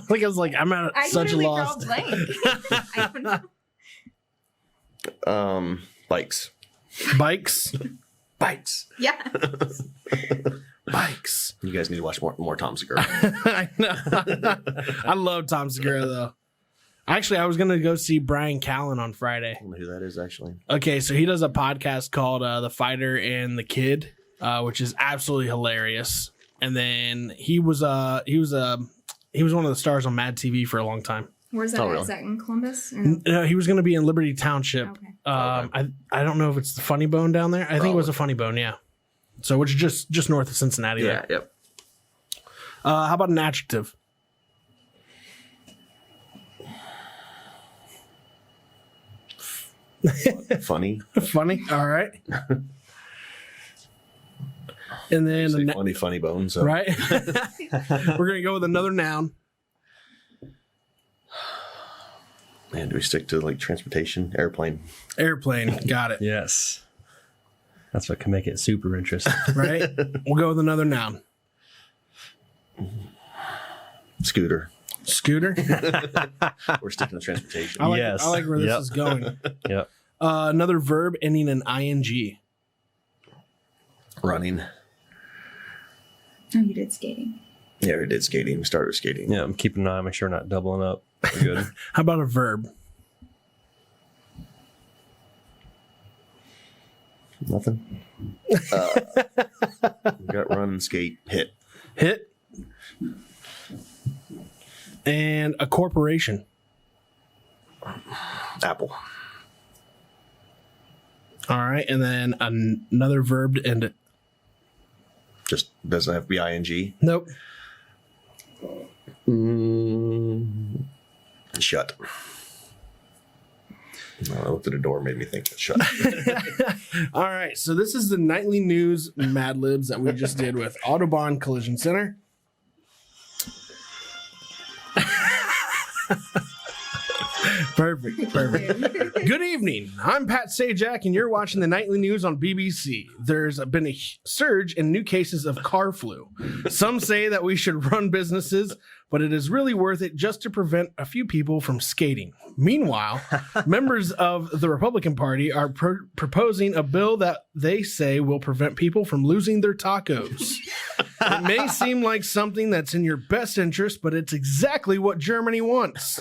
Like I was like, I'm at I such a literally loss. draw blank. I don't know. Bikes. Bikes. Bikes. Yeah. Bikes. You guys need to watch more Tom Segura. I know. I love Tom Segura though. Actually, I was gonna go see Brian Callen on Friday. I don't know who that is actually. Okay, so he does a podcast called The Fighter and the Kid, which is absolutely hilarious. And then he was one of the stars on Mad TV for a long time. Where's that? Oh, at? really? Is that in Columbus? Or no? No, he was going to be in Liberty Township. Okay. I don't know if it's the Funny Bone down there. I think it was a Funny Bone, yeah. So which is just north of Cincinnati. Yeah. There. Yep. How about an adjective? Funny. Funny. All right. And then Say funny bone. So. right. We're gonna go with another noun. Man, do we stick to like transportation? Airplane. Airplane. Got it. Yes. That's what can make it super interesting. Right. We'll go with another noun. Scooter. Scooter. We're sticking to transportation. I like, Yes. I like where this Yep. is going. Yep. Another verb ending in ing. Running. Oh, you did skating. Yeah, we did skating. We started skating. Yeah, I'm keeping an eye, make sure we're not doubling up. We're good. How about a verb? Nothing. We got run and skate. Hit. Hit. And a corporation. Apple. All right. And then another verb to end it. Just doesn't have to be ing. Nope. Shut. I looked at a door, made me think that shut. All right, so this is the nightly news Mad Libs that we just did with Autobahn Collision Center. Perfect. Good evening. I'm Pat Sajak, and you're watching the nightly news on BBC. There's been a surge in new cases of car flu. Some say that we should run businesses, but it is really worth it just to prevent a few people from skating. Meanwhile, members of the Republican Party are proposing a bill that they say will prevent people from losing their tacos. It may seem like something that's in your best interest, but it's exactly what Germany wants.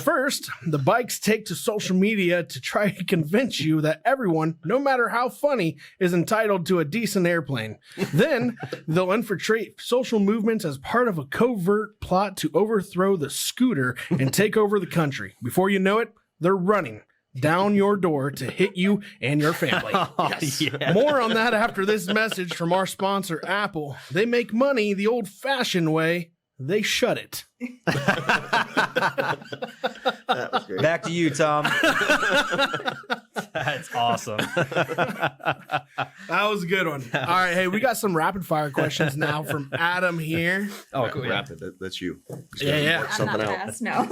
First, the bikes take to social media to try to convince you that everyone, no matter how funny, is entitled to a decent airplane. Then, they'll infiltrate social movements as part of a covert plot to overthrow the scooter and take over the country. Before you know it, they're running down your door to hit you and your family. Yes. More on that after this message from our sponsor, Apple. They make money the old-fashioned way. They shut it. That was great. Back to you, Tom. That's awesome. That was a good one. All right, hey, we got some rapid-fire questions now from Adam here. Oh, cool. Rapid. That's you. Yeah. Work I'm something not out. fast, no.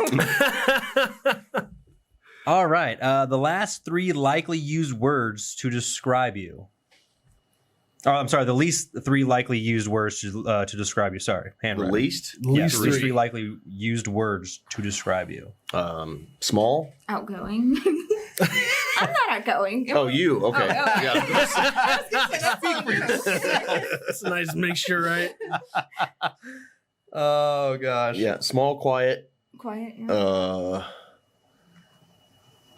All right. The last 3 likely used words to describe you. Oh, I'm sorry. The least 3 likely used words to describe you. Sorry. The Handwriting. least? Yes, the least 3. 3 likely used words to describe you. Small? Outgoing. I'm not outgoing. Oh, you. Okay. Oh, Yeah. I was gonna say, that's all you. That's a nice mixture, right? Oh, gosh. Yeah. Small, quiet. Quiet. Yeah.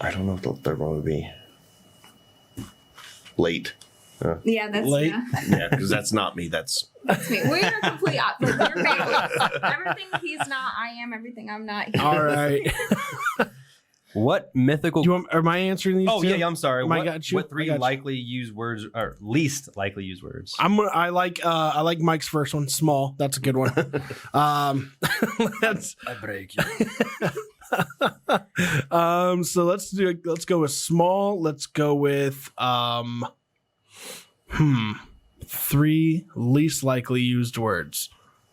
I don't know what the third one would be. Late. Yeah, that's Late. Yeah, because that's not me. That's me. We are complete opposites. We're family. Everything he's not, I am. Everything I'm not. He All right. What mythical... Do you want, am I answering these Oh, two? yeah, I'm sorry. I got you. What 3 I got you. likely used words, or least likely used words? I like Mike's first one, small. That's a good one. Let's I break you. so let's go with small. Let's go with 3 least likely used words.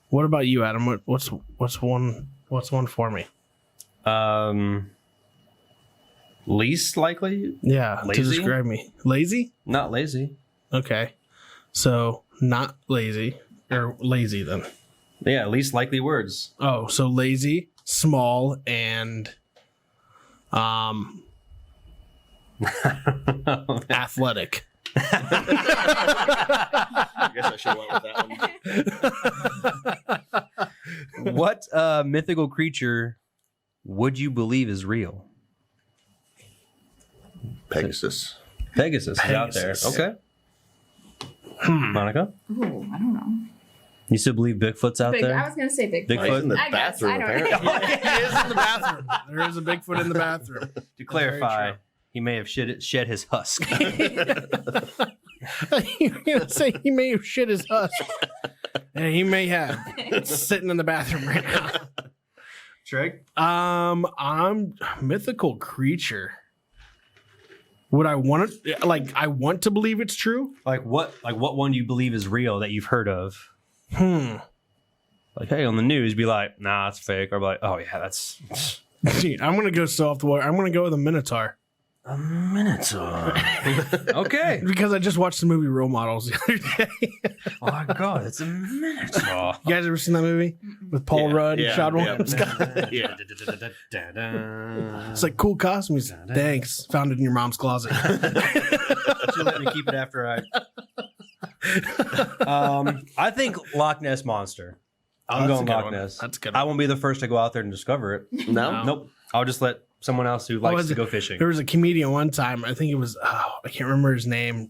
What about you, Adam? What's one for me? Least likely? Yeah, Lazy? to describe me. Lazy? Not lazy. Okay. So not lazy or lazy then. Yeah, least likely words. Oh, so lazy, small, and athletic. I guess I should have went with that one. What mythical creature would you believe is real? Pegasus. Pegasus is out there. Pegasus. Okay. Monica? Ooh, I don't know. You still believe Bigfoot's out I there? was gonna say Bigfoot. Bigfoot? He's in the I guess, bathroom, I don't apparently. know. He is in the bathroom. There is a Bigfoot in the bathroom. To clarify, Very true. he may have shed his husk. You're gonna say he may have shit his husk. And he may have. It's sitting in the bathroom right now. Treg? I'm mythical creature. Would I want to I want to believe it's true? Like what one do you believe is real that you've heard of? Like, hey, on the news, be like, nah, it's fake. Or be like, oh yeah, that's Dude, I'm gonna go soft water. I'm gonna go with a minotaur. a minotaur. Okay. Because I just watched the movie Role Models the other day. Oh my god, it's a minotaur. You guys ever seen that movie with Paul Rudd and Sean Williams? Yeah. It's like cool costumes. Thanks. Found it in your mom's closet. You let me keep it after I think Loch Ness Monster. I'm that's going a good Loch one. That's That's a good I one. won't be the first to go out there and discover it. No? Nope. I'll just let someone else who likes was to it? go fishing. There was a comedian one time. I think it was, I can't remember his name.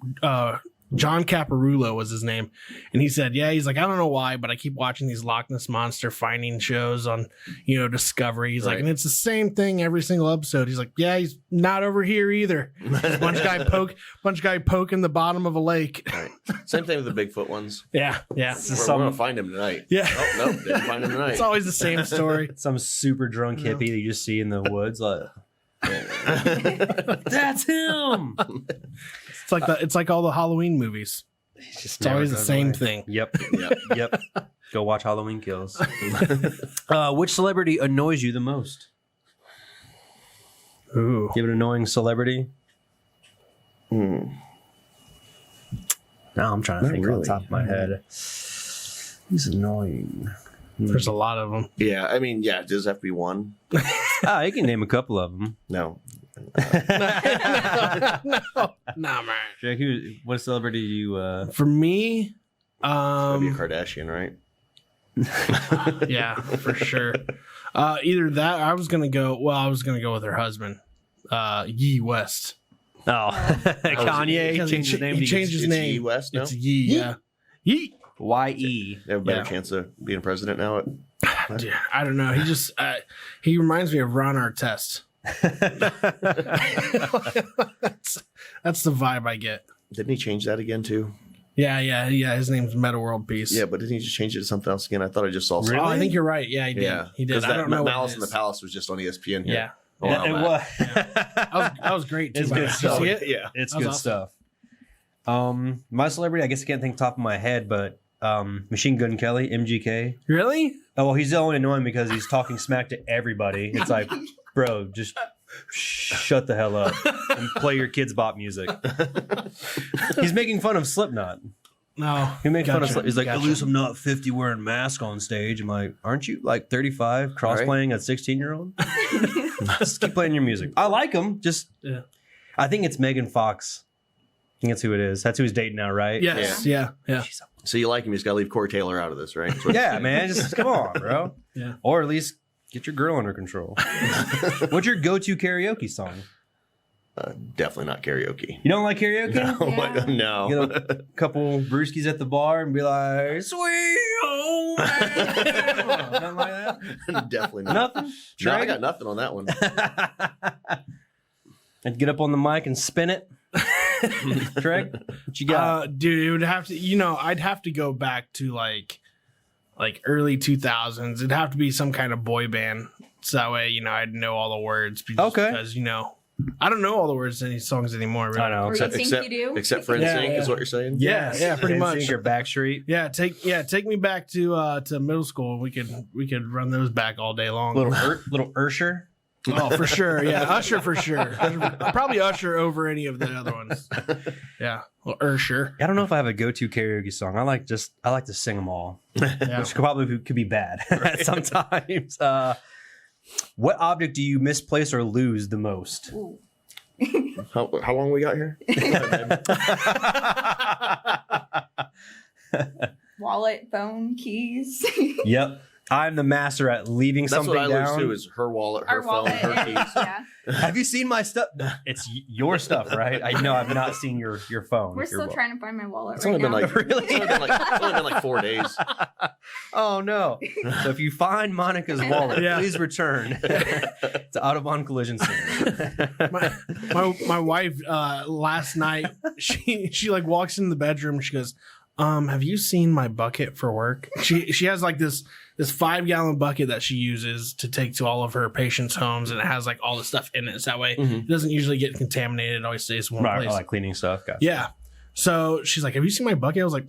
John Caparulo was his name. And he said, yeah, he's like, I don't know why, but I keep watching these Loch Ness Monster finding shows on, Discovery. He's like, Right. and it's the same thing every single episode. He's like, yeah, he's not over here either. bunch guy poking the bottom of a lake. Right. Same thing with the Bigfoot ones. Yeah. We're going to find him tonight. Yeah. Oh, no, didn't find him tonight. It's always the same story. Some super drunk hippie that you just see in the woods. Like, That's him. It's like all the Halloween movies. It's always the same thing. Yep. Go watch Halloween Kills. Which celebrity annoys you the most? Ooh. Do you have an annoying celebrity? Now I'm trying to think on the top of my head. Who's annoying? There's a lot of them. Yeah, I mean, yeah, does it have to be one? You can name a couple of them. No. Nah, man. Jack, what celebrity do you... For me, That'd be a Kardashian, right? yeah, for sure. Either that, I was gonna go with her husband, Ye West. Oh, Kanye changed his name. He changed his name. Ye West now? It's Ye, yeah. Ye. Y-E. They have a better chance of being president now. Dude, I don't know. He reminds me of Ron Artest. That's the vibe I get. Didn't he change that again too? Yeah. His name's Meta World Peace. Yeah, but didn't he just change it to something else again? I thought I just saw something. Oh, I think you're right. Yeah, he did. Yeah, He did. I don't know. Malice what in it the is. Palace was just on ESPN here. Yeah. It was. That was great too. It's good Did you stuff. see it? Yeah. It's That was good awesome. stuff. My celebrity, I guess I can't think top of my head, but Machine Gun Kelly, MGK. Really? Oh, well, he's the only annoying because he's talking smack to everybody. It's like, bro, just shut the hell up and play your kids' bop music. He's making fun of Slipknot. No. He makes fun of Slipknot. He's like, Gotcha. at least I'm not 50 wearing a mask on stage. I'm like, aren't you like 35 cross-playing a 16-year-old? Just keep playing your music. I like him. Just, Yeah. I think it's Megan Fox. I think that's who it is. That's who he's dating now, right? Yes. Yeah. So you like him? He's got to leave Corey Taylor out of this, right? Yeah, man. Just come on, bro. Yeah. Or at least get your girl under control. What's your go-to karaoke song? Definitely not karaoke. You don't like karaoke? Oh my God, no. Get a couple brewskis at the bar and be like, "Sweet home." Nothing like that. Definitely not. Nothing. No, I Trey? got nothing on that one. And get up on the mic and spin it. Trey, what you got? Dude, it would have to. I'd have to go back to like early 2000s. It'd have to be some kind of boy band, so that way I'd know all the words. Okay. Because I don't know all the words to any songs anymore. Really. I know. Or you think you do? Except for Yeah, NSYNC yeah. is what you're saying? Yeah, pretty much. Your Backstreet. Yeah, take me back to middle school. We could run those back all day long. Little Ursher. Oh, for sure. Yeah, Usher for sure. Probably Usher over any of the other ones. Yeah, well, Usher. I don't know if I have a go-to karaoke song. I like to sing them all, Yeah. which could be bad sometimes. What object do you misplace or lose the most? Ooh. How long we got here? Wallet, phone, keys. Yep. I'm the master at leaving That's something what I lose down. too is her wallet, her Our phone, wallet. her keys. Yeah. Have you seen my stuff? It's your stuff, right? I know I've not seen your phone. We're your still wallet. trying to find my wallet It's right only been now. like Really? it's only been like 4 days. Oh no! So if you find Monica's wallet, Yeah. please return to Autobahn Collision Center. My wife last night she like walks in the bedroom. She goes, have you seen my bucket for work? She has like this 5-gallon bucket that she uses to take to all of her patients' homes, and it has like all the stuff in it. So that way it doesn't usually get contaminated. It always stays in one Right, place. I like cleaning stuff. Gotcha. Yeah. So she's like, have you seen my bucket? I was like,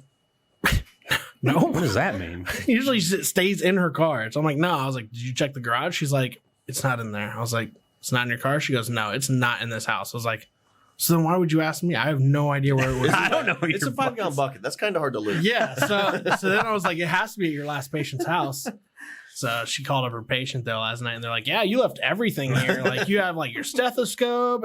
no. What does that mean? Usually it stays in her car. So I'm like, no. I was like, did you check the garage? She's like, it's not in there. I was like, it's not in your car? She goes, no, it's not in this house. I was like, so then why would you ask me? I have no idea where it was. I don't know. It's a 5-gallon bucket. That's kind of hard to lose. Yeah. So then I was like, it has to be at your last patient's house. So she called up her patient though last night, and they're like, yeah, you left everything here. Like you have like your stethoscope.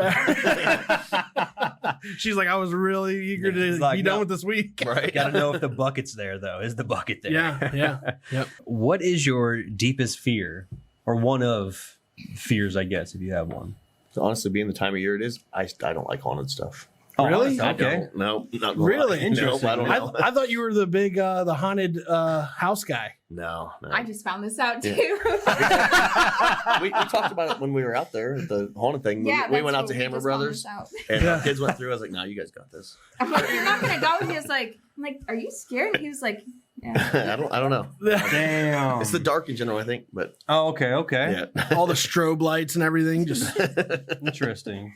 She's like, I was really eager to It's like, be done no. with this week. Right? Got to know if the bucket's there, though. Is the bucket there? Yeah. Yep. What is your deepest fear, or one of fears, I guess, if you have one? So honestly, being the time of year it is, I don't like haunted stuff. Oh, Really? I Okay. don't. No, not gonna Really? lie. Interesting. No, I don't know. I thought you were the big the haunted house guy. No. I just found this out too. we talked about it when we were out there, the haunted thing. Yeah, we went that's out to what we Hammer just found Brothers, this out. and Yeah. our kids went through. I was like, "No, you guys got this." I'm like, you're not gonna go. He was like, I'm like, are you scared? And he was like, I don't know. Damn. It's the dark in general, I think. But Oh, okay. yeah, All the strobe lights and everything. Just Interesting.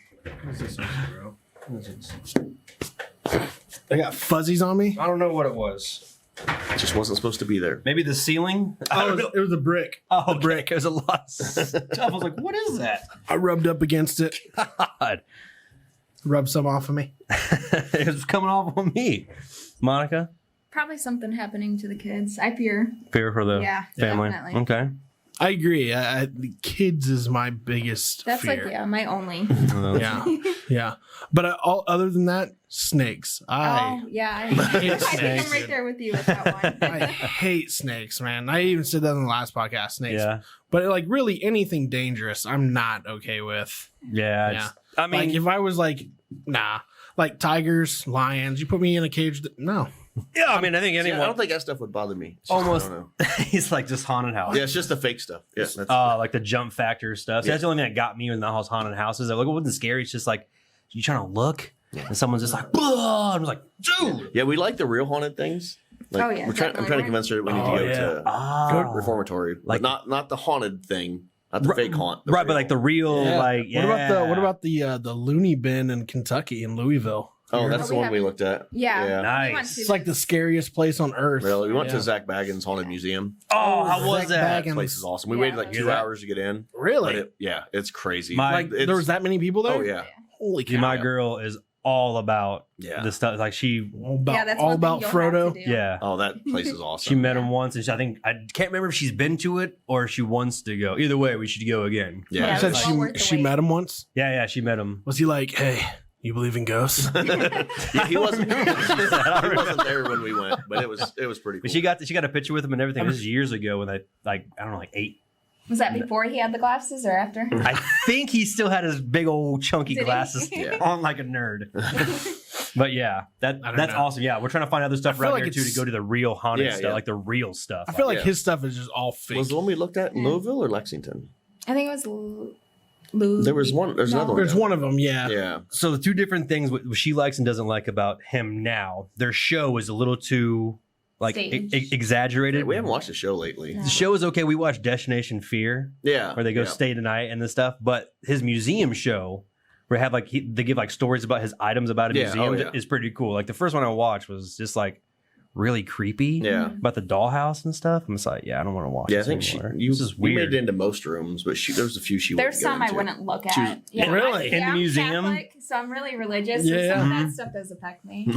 I got fuzzies on me. I don't know what it was. it just wasn't supposed to be there. Maybe the ceiling? Oh, it was a brick. Oh, a brick. It was a lot of stuff. I was like, what is that? I rubbed up against it. God. Rubbed some off of me. It was coming off on me. Monica? Probably something happening to the kids. I fear. Fear for the family. Definitely. Okay. I agree. The kids is my biggest That's fear. like my only. Yeah, yeah. But all other than that, snakes. Oh yeah, I think I'm right there with you with that one. I hate snakes, man. I even said that in the last podcast. Snakes. Yeah. But like really anything dangerous, I'm not okay with. Yeah. Yeah. I mean, Like if I was like, nah, like tigers, lions, you put me in a cage. No. yeah, I mean, I think See, anyone. I don't think that stuff would bother me. It's just, Almost. I don't know. He's like just haunted house. Yeah, it's just the fake stuff. Yeah, that's, Like the jump factor stuff. See, Yeah. that's the only thing that got me in the house haunted houses. Like, it wasn't scary. It's just like, you trying to look, and someone's just like, "Blah!" I was like, dude. yeah. We like the real haunted things. Like, Oh, yeah, I'm trying to definitely. convince her that we need to go to Ah. reformatory, Like- but not the haunted thing, not the fake haunt. the Right, real but like the real, Yeah. like, yeah. What about the loony bin in Kentucky in Louisville? Oh, that's Oh, the we one we haven't- looked at. Yeah. Nice. We went to It's like the scariest place on earth. Really, we went Yeah. to Zach Baggins' Haunted Museum. Oh, how was Zach that? Baggins. That place is awesome. We Yeah, waited like that 2 was- hours to get in. Really? But it's crazy. My- Like there was that many people there? Oh yeah, Holy cow. My girl is all about yeah. the stuff. Like she, All about, Yeah, that's all one thing about you'll have Frodo. to do. yeah. Oh, that place is awesome. She met him once, and I think I can't remember if she's been to it or if she wants to go. Either way, we should go again. Yeah, You Yeah, said it's well worth the she wait. met him once. Yeah, she met him. Was he like, hey, you believe in ghosts? yeah, he wasn't. he wasn't there when we went, but it was pretty cool. But she got a picture with him and everything. This is years ago when I don't know, like 8. Was that before he had the glasses or after? I think he still had his big old chunky Did he? glasses Yeah. on like a nerd. But yeah, I don't that's know. awesome. Yeah, we're trying to find other stuff I feel around like here too to it's- go to the real haunted Yeah, stuff, yeah. like the real stuff. I feel like Yeah. his stuff is just all fake. was the one we looked at in Louisville or Lexington? I think it was Lou. There was one. There's another one. There's one of them, yeah. Yeah. So the two different things what she likes and doesn't like about him now. Their show is a little too like Staged. exaggerated. We haven't watched the show lately. No. The show is okay. We watched Destination Fear, Yeah. where they go yeah. stay the night and this stuff. But his museum show, where they have like they give like stories about his items about a Yeah, museum, oh, yeah. is pretty cool. Like the first one I watched was just like really creepy. Yeah. About the dollhouse and stuff. I'm just like, yeah, I don't want to watch. Yeah, I this think she. anymore. You, this is you weird. made it into most rooms, but there was a few she. There's wouldn't go some I into. wouldn't look She was- at. Really? In the I'm museum? Catholic, so I'm really religious. Yeah. So some of Mhm. that stuff does affect me.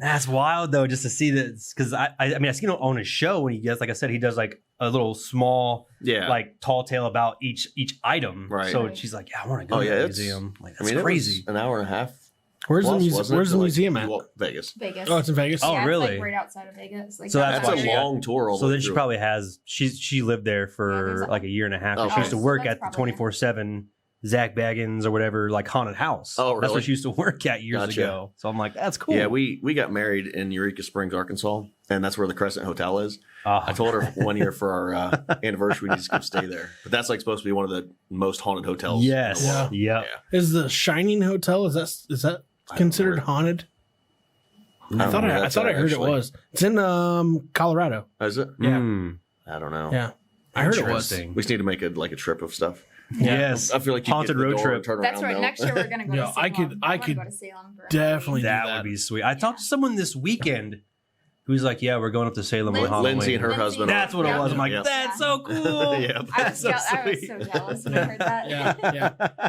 That's wild though, just to see that because I mean I seen him on his show when he gets like I said he does like a little small Yeah. like tall tale about each item. Right. So Right. she's like, yeah, I want to go Oh, to yeah, the it's- museum. Like I that's mean, crazy. it was an hour and a half. Where's the plus, museum? wasn't it? Where's the Like, museum at? Vegas. Vegas. Oh, it's in Vegas. Oh, yeah, really? It's like right outside of Vegas. Like So that's That's why a she got- long tour. All So the then way she through. probably has she lived there Yeah, for there's a- like a year and a half. Oh, She used to okay. work So that's at the probably 24/7 Zach Baggins or whatever like haunted house. Oh, That's really? what she used to work at years Gotcha. ago. So I'm like, that's cool. Yeah, we got married in Eureka Springs, Arkansas, and that's where the Crescent Hotel is. I told her one year for our anniversary we need to go stay there, but that's like supposed to be one of the most haunted hotels. Yes. in the world. Yep. Yeah. Is the Shining Hotel, is that I don't considered know. haunted? I don't know where I that's thought I at, heard actually. it was. It's in Colorado. Is it? Yeah. Mm. I don't know. Yeah. I heard it was. Interesting. We just need to make a trip of stuff. Yes. I feel like you Haunted get to the road door trip. and turn That's around, right. though. Next year we're gonna go Yeah, to Salem. I could wanna go to Salem for definitely do That that. would be sweet. I talked to someone this weekend who's like, yeah, we're going up to Salem on Halloween. Lindsay and her Lindsay. husband. That's what it Yeah. was. I'm like, Yeah. that's so cool. Yeah. I was, That's so I was sweet. so jealous when I heard that. Yeah, yeah,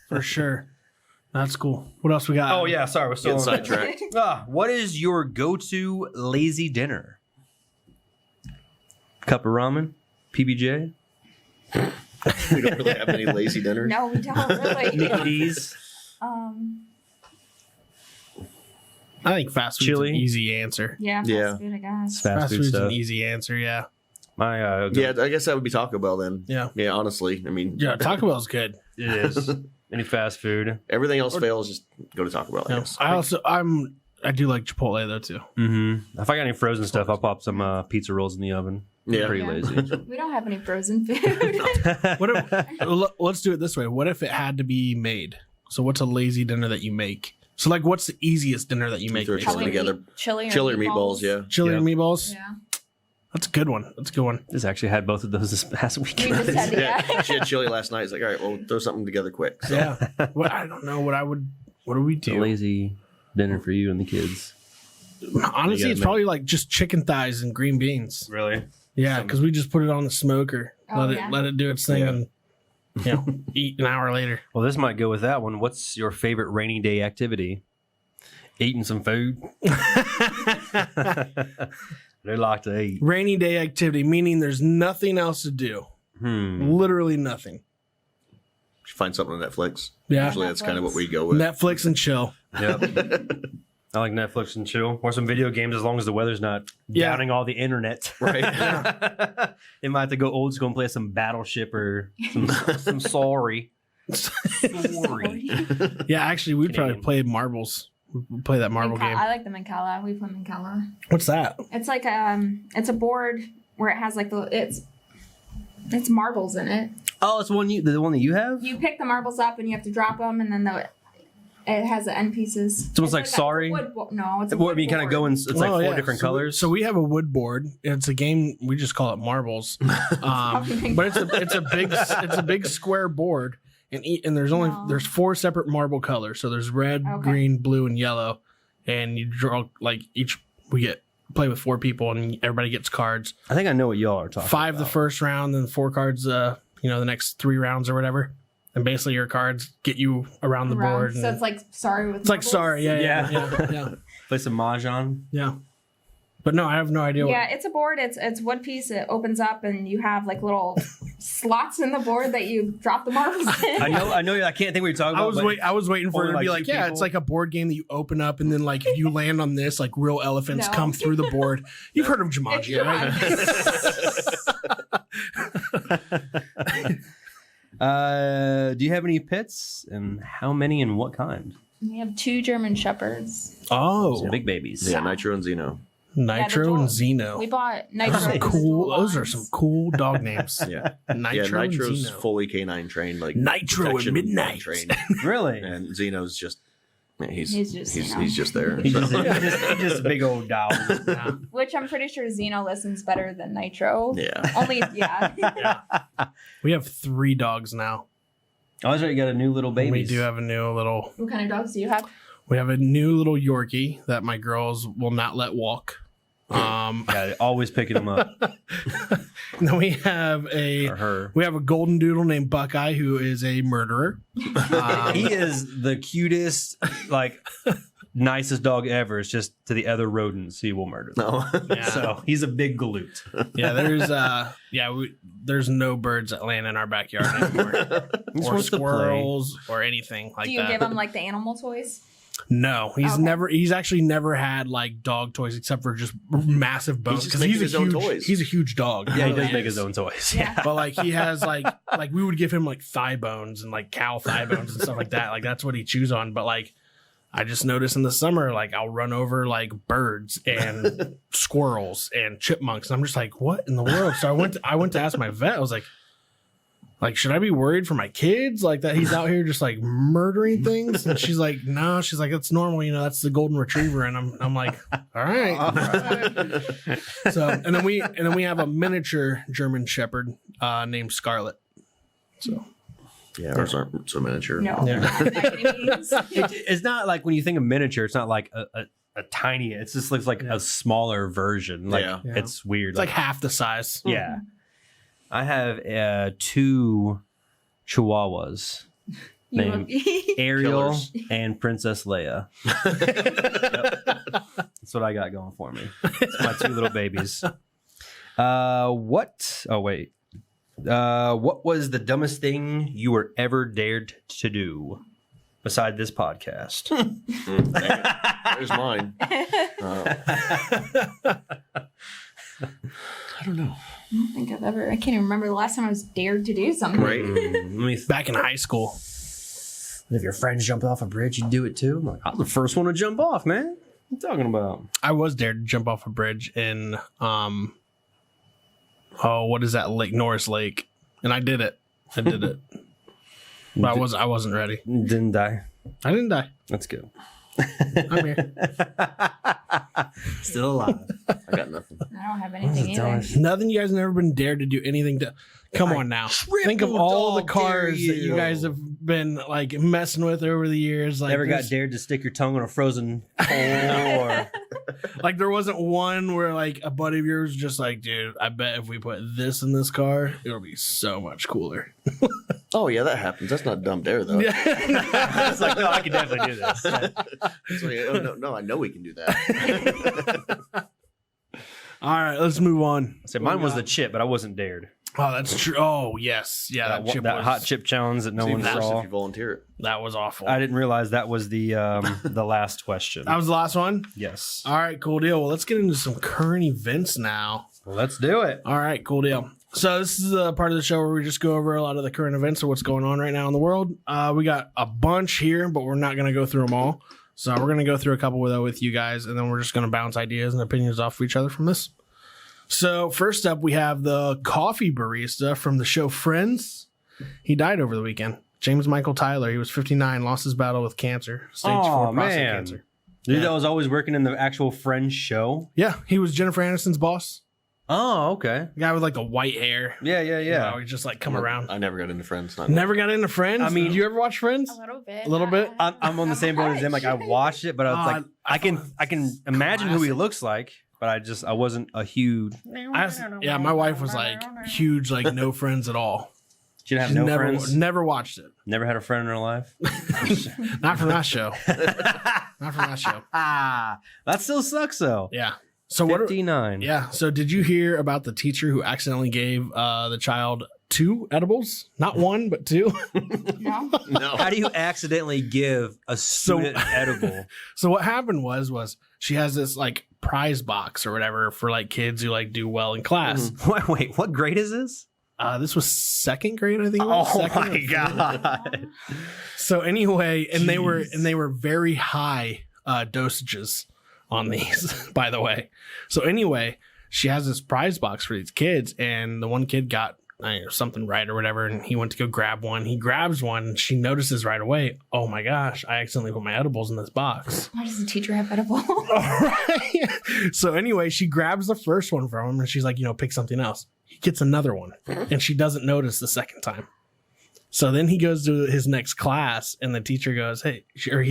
for sure. That's cool. What else we got? Oh yeah, sorry, we're still Getting on. sidetracked. What is your go-to lazy dinner? Cup of ramen, PBJ, We don't really have any lazy dinners. No, we don't really. Mickey D's. I think fast food's Chili? an easy answer. Yeah, fast Yeah. food, I guess. Fast Fast food food's stuff. an easy answer. Yeah, My Yeah, I guess that would be Taco Bell then. yeah, Yeah, honestly, I mean, yeah. Taco Bell's good. it is any fast food. everything else fails. Just go to Taco Bell. I Yeah. guess. I do like Chipotle though too. Mm-hmm. If I got any frozen stuff, I'll pop some pizza rolls in the oven. Yeah. Pretty Yeah. lazy. We don't have any frozen food. What if, let's do it this way. What if it had to be made? So what's a lazy dinner that you make? So like, what's the easiest dinner that you make? Throw basically? chili together. Chili or Chili or meatballs, yeah. Chili Yeah. and meatballs. Yeah. That's a good one. That's a good one. Just actually had both of those this past We weekend. just had to, yeah. She had chili last night. It's like, all right, well, throw something together quick. So. Yeah. Well, I don't know what do we It's a do? lazy dinner for you and the kids. Honestly, it's probably like just chicken thighs and green beans. Really? Yeah, because we just put it on the smoker, Oh, yeah. let it do its thing, and eat an hour later. Well, this might go with that one. What's your favorite rainy day activity? Eating some food. They like to eat. Rainy day activity, meaning there's nothing else to do. Literally nothing. Find something on Netflix. Yeah. Usually that's kind of what we go with. Netflix and chill. Yep. I like Netflix and chill. Or some video games as long as the weather's not downing all the internet. Right. They might have to go old school and play some Battleship or some Sorry. Sorry. Yeah, actually, we'd probably Canadian. play marbles. We'd play that marble game. I like the Mancala. We play Mancala. What's that? It's like it's a board where it has like it's marbles in it. Oh, it's the one that you have? You pick the marbles up and you have to drop them, and then it has the end pieces. It's almost like Sorry? No, it's a Well, I wood mean, kind of board. go in. It's like Oh, four yeah. different So colors. So we have a wood board. It's a game. We just call it marbles. But it's a big square board, and there's 4 separate marble colors. So there's red, green, blue, and yellow, and you draw play with 4 people, and everybody gets cards. I think I know what y'all are talking 5 about. the first round, then 4 cards. The next 3 rounds or whatever. And basically, your cards get you around the board. So it's like Sorry with it's like marbles. Sorry, yeah. Play some Mahjong. Yeah. But no, I have no idea. Yeah, it's a board. It's wood piece. It opens up, and you have like little slots in the board that you drop the marbles in. I know. I can't think what you're talking about. I was waiting for it only to be like like, 2 yeah, people? it's like a board game that you open up, and then like if you land on this, like real elephants come through the board. You've heard of Jumanji, right? Do you have any pets, and how many, and what kind? We have 2 German Shepherds. Oh, So big babies. Yeah, Nitro and Xeno. Nitro and Xeno. We bought Nitro. Those are cool. Those are some cool dog names. Yeah. Nitro and Nitro's Xeno. fully canine trained, like Nitro at protection midnight. trained. Really? And Xeno's just he's just, he's just there. He's so. just a big old dog. Yeah. Which I'm pretty sure Xeno listens better than Nitro. Yeah. Only, yeah. We have 3 dogs now. Oh, that's right. You got a new little baby. We do have a new little. What kind of dogs do you have? We have a new little Yorkie that my girls will not let walk. Yeah, always picking them up. And then we have Or her. a golden doodle named Buckeye who is a murderer. He is the cutest, like, nicest dog ever. It's just to the other rodents he will murder them. No. Yeah. So he's a big galoot. Yeah, there's no birds that land in our backyard anymore, He's or supposed to play. squirrels, or anything like Do you that. give them like the animal toys? No, he's actually never had like dog toys except for just massive bones just because making he's his own huge. toys. He's a huge dog. Yeah, he really does make is. his own toys. Yeah. But like he has like we would give him like thigh bones and like cow thigh bones and stuff like that. Like that's what he chews on. But like I just noticed in the summer, like I'll run over like birds and squirrels and chipmunks. And I'm just like, what in the world? So I went to ask my vet. I was like, should I be worried for my kids? Like that he's out here just like murdering things? And she's like, no. She's like, it's normal. That's the golden retriever. And I'm like, all right. So and then we have a miniature German Shepherd named Scarlet. So Yeah, ours aren't so miniature. No. Yeah. Not by any means. It's not like when you think of miniature, it's not like a tiny, it just looks like a smaller version. Like Yeah. it's weird. it's like half the size. yeah. I have 2 Chihuahuas named Ariel Killers. and Princess Leia. Yep. That's what I got going for me. It's my 2 little babies. What? Oh, wait. What was the dumbest thing you were ever dared to do beside this podcast? There's mine. I don't know. I don't think I can't even remember the last time I was dared to do something. Right. Back in high school. If your friends jumped off a bridge, you do it too. I'm like, I was the first one to jump off, man. What are you talking about? I was dared to jump off a bridge in what is that lake? Norris Lake. And I did it. But I wasn't ready. Didn't die. I didn't die. That's good. I'm here. Still alive. I got nothing. I don't have anything either. Nothing. You guys have never been dared to do anything to. Come on now. Think of all the cars that you guys have been like messing with over the years. Like Never got dared to stick your tongue on a frozen pole or like there wasn't one where like a buddy of yours was just like, dude, I bet if we put this in this car, it'll be so much cooler. Oh yeah, that happens. That's not dumb dare though. it's like, no, I can definitely do this. It's like, oh, no, I know we can do that. All right, let's move on. So mine was the chip, but I wasn't dared. Oh, that's true. Oh, yes. Yeah, that chip that was, hot chip challenge that no It's one even worse saw. if you volunteer it. that was awful. I didn't realize that was the last question. That was the last one? Yes. All right, cool deal. Well, let's get into some current events now. Let's do it. All right, cool deal. So this is a part of the show where we just go over a lot of the current events of what's going on right now in the world. We got a bunch here, but we're not going to go through them all. So we're going to go through a couple with you guys, and then we're just going to bounce ideas and opinions off of each other from this. So first up, we have the coffee barista from the show Friends. He died over the weekend. James Michael Tyler. He was 59, lost his battle with cancer, stage 4 prostate cancer. Dude, that was always working in the actual Friends show. Yeah, he was Jennifer Aniston's boss. Oh, okay. The guy with like the white hair. Yeah. You know, he just like come around. I never got into Friends. Never got into Friends. I mean, did you ever watch Friends? A little bit. A little bit? I'm on the same boat as him. Like I watched it, but I was like, I can imagine who he looks like, but I wasn't a huge. Yeah, my wife was like huge, like no friends at all. She didn't have She's no never, friends. Never watched it. Never had a friend in her life. Not from that show. Not from that show. That still sucks though. Yeah. So 59. Yeah. So did you hear about the teacher who accidentally gave the child 2 edibles? Not 1, but 2. No. No. How do you accidentally give a student edible? So what happened was she has this like prize box or whatever for like kids who like do well in class. Wait, what grade is this? This was 2nd grade, I think. Oh my god! So anyway, and they were very high dosages on these, by the way. So anyway, she has this prize box for these kids, and the one kid got something right or whatever, and he went to go grab one. He grabs one, and she notices right away, oh my gosh, I accidentally put my edibles in this box. Why does the teacher have edible? Right. So anyway, she grabs the first one from him, and she's like, pick something else. He gets another one, and she doesn't notice the second time. So then he goes to his next class, and the teacher goes, he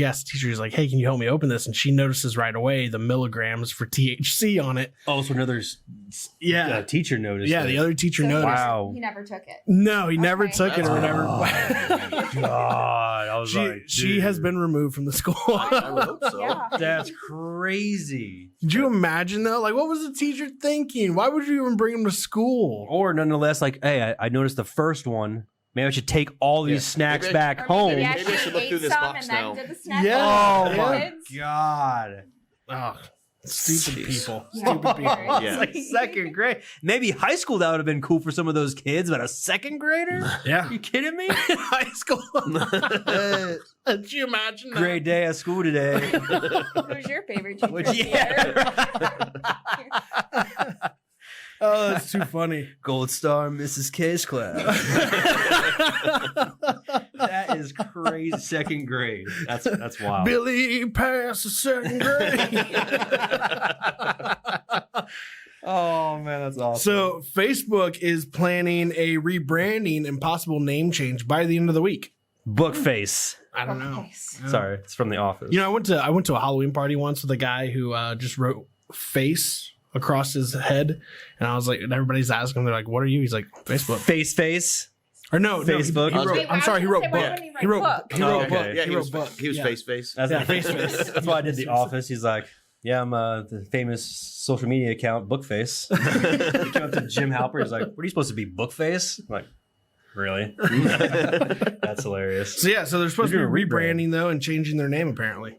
asks the teacher, he's like, hey, can you help me open this? And she notices right away the milligrams for THC on it. Oh, so another teacher noticed. Yeah, the other teacher noticed. Wow. He never took it. No, he never took it or whatever. God, I was she has been removed from the school. I would hope so. Yeah. That's crazy. Could you imagine though? Like, what was the teacher thinking? Why would you even bring him to school? Or nonetheless, like, hey, I noticed the first one. Maybe I should take all these snacks back home. Maybe I should look through this box now. Oh my god. Oh, stupid people. Yeah. Stupid people. Yeah. It's like 2nd grade. Maybe high school that would have been cool for some of those kids, but a 2nd grader? Yeah. Are you kidding me? High school. Could you imagine that? Great day at school today. Who's your favorite teacher? Oh, that's too funny. Gold star Mrs. K's class. That is crazy. 2nd grade. That's wild. Billy passed the 2nd grade. Oh man, that's awesome. So Facebook is planning a rebranding and possible name change by the end of the week. Bookface. I don't know. Sorry, it's from The Office. I went to a Halloween party once with a guy who just wrote face across his head, and I was like, and everybody's asking him, they're like, what are you? He's like, Facebook. Face. Or no, Facebook. He wrote, Wait, I'm sorry, he wrote why book. wouldn't he He wrote write he wrote book? book. Okay. Yeah, He wrote book. he was Yeah. face. That's face. That's why I did The Office. He's like, yeah, I'm the famous social media account Bookface. He came up to Jim Halper. He's like, what are you supposed to be, Bookface? I'm like, really? That's hilarious. So yeah, so they're supposed to be They're doing a rebranding though and changing their name apparently.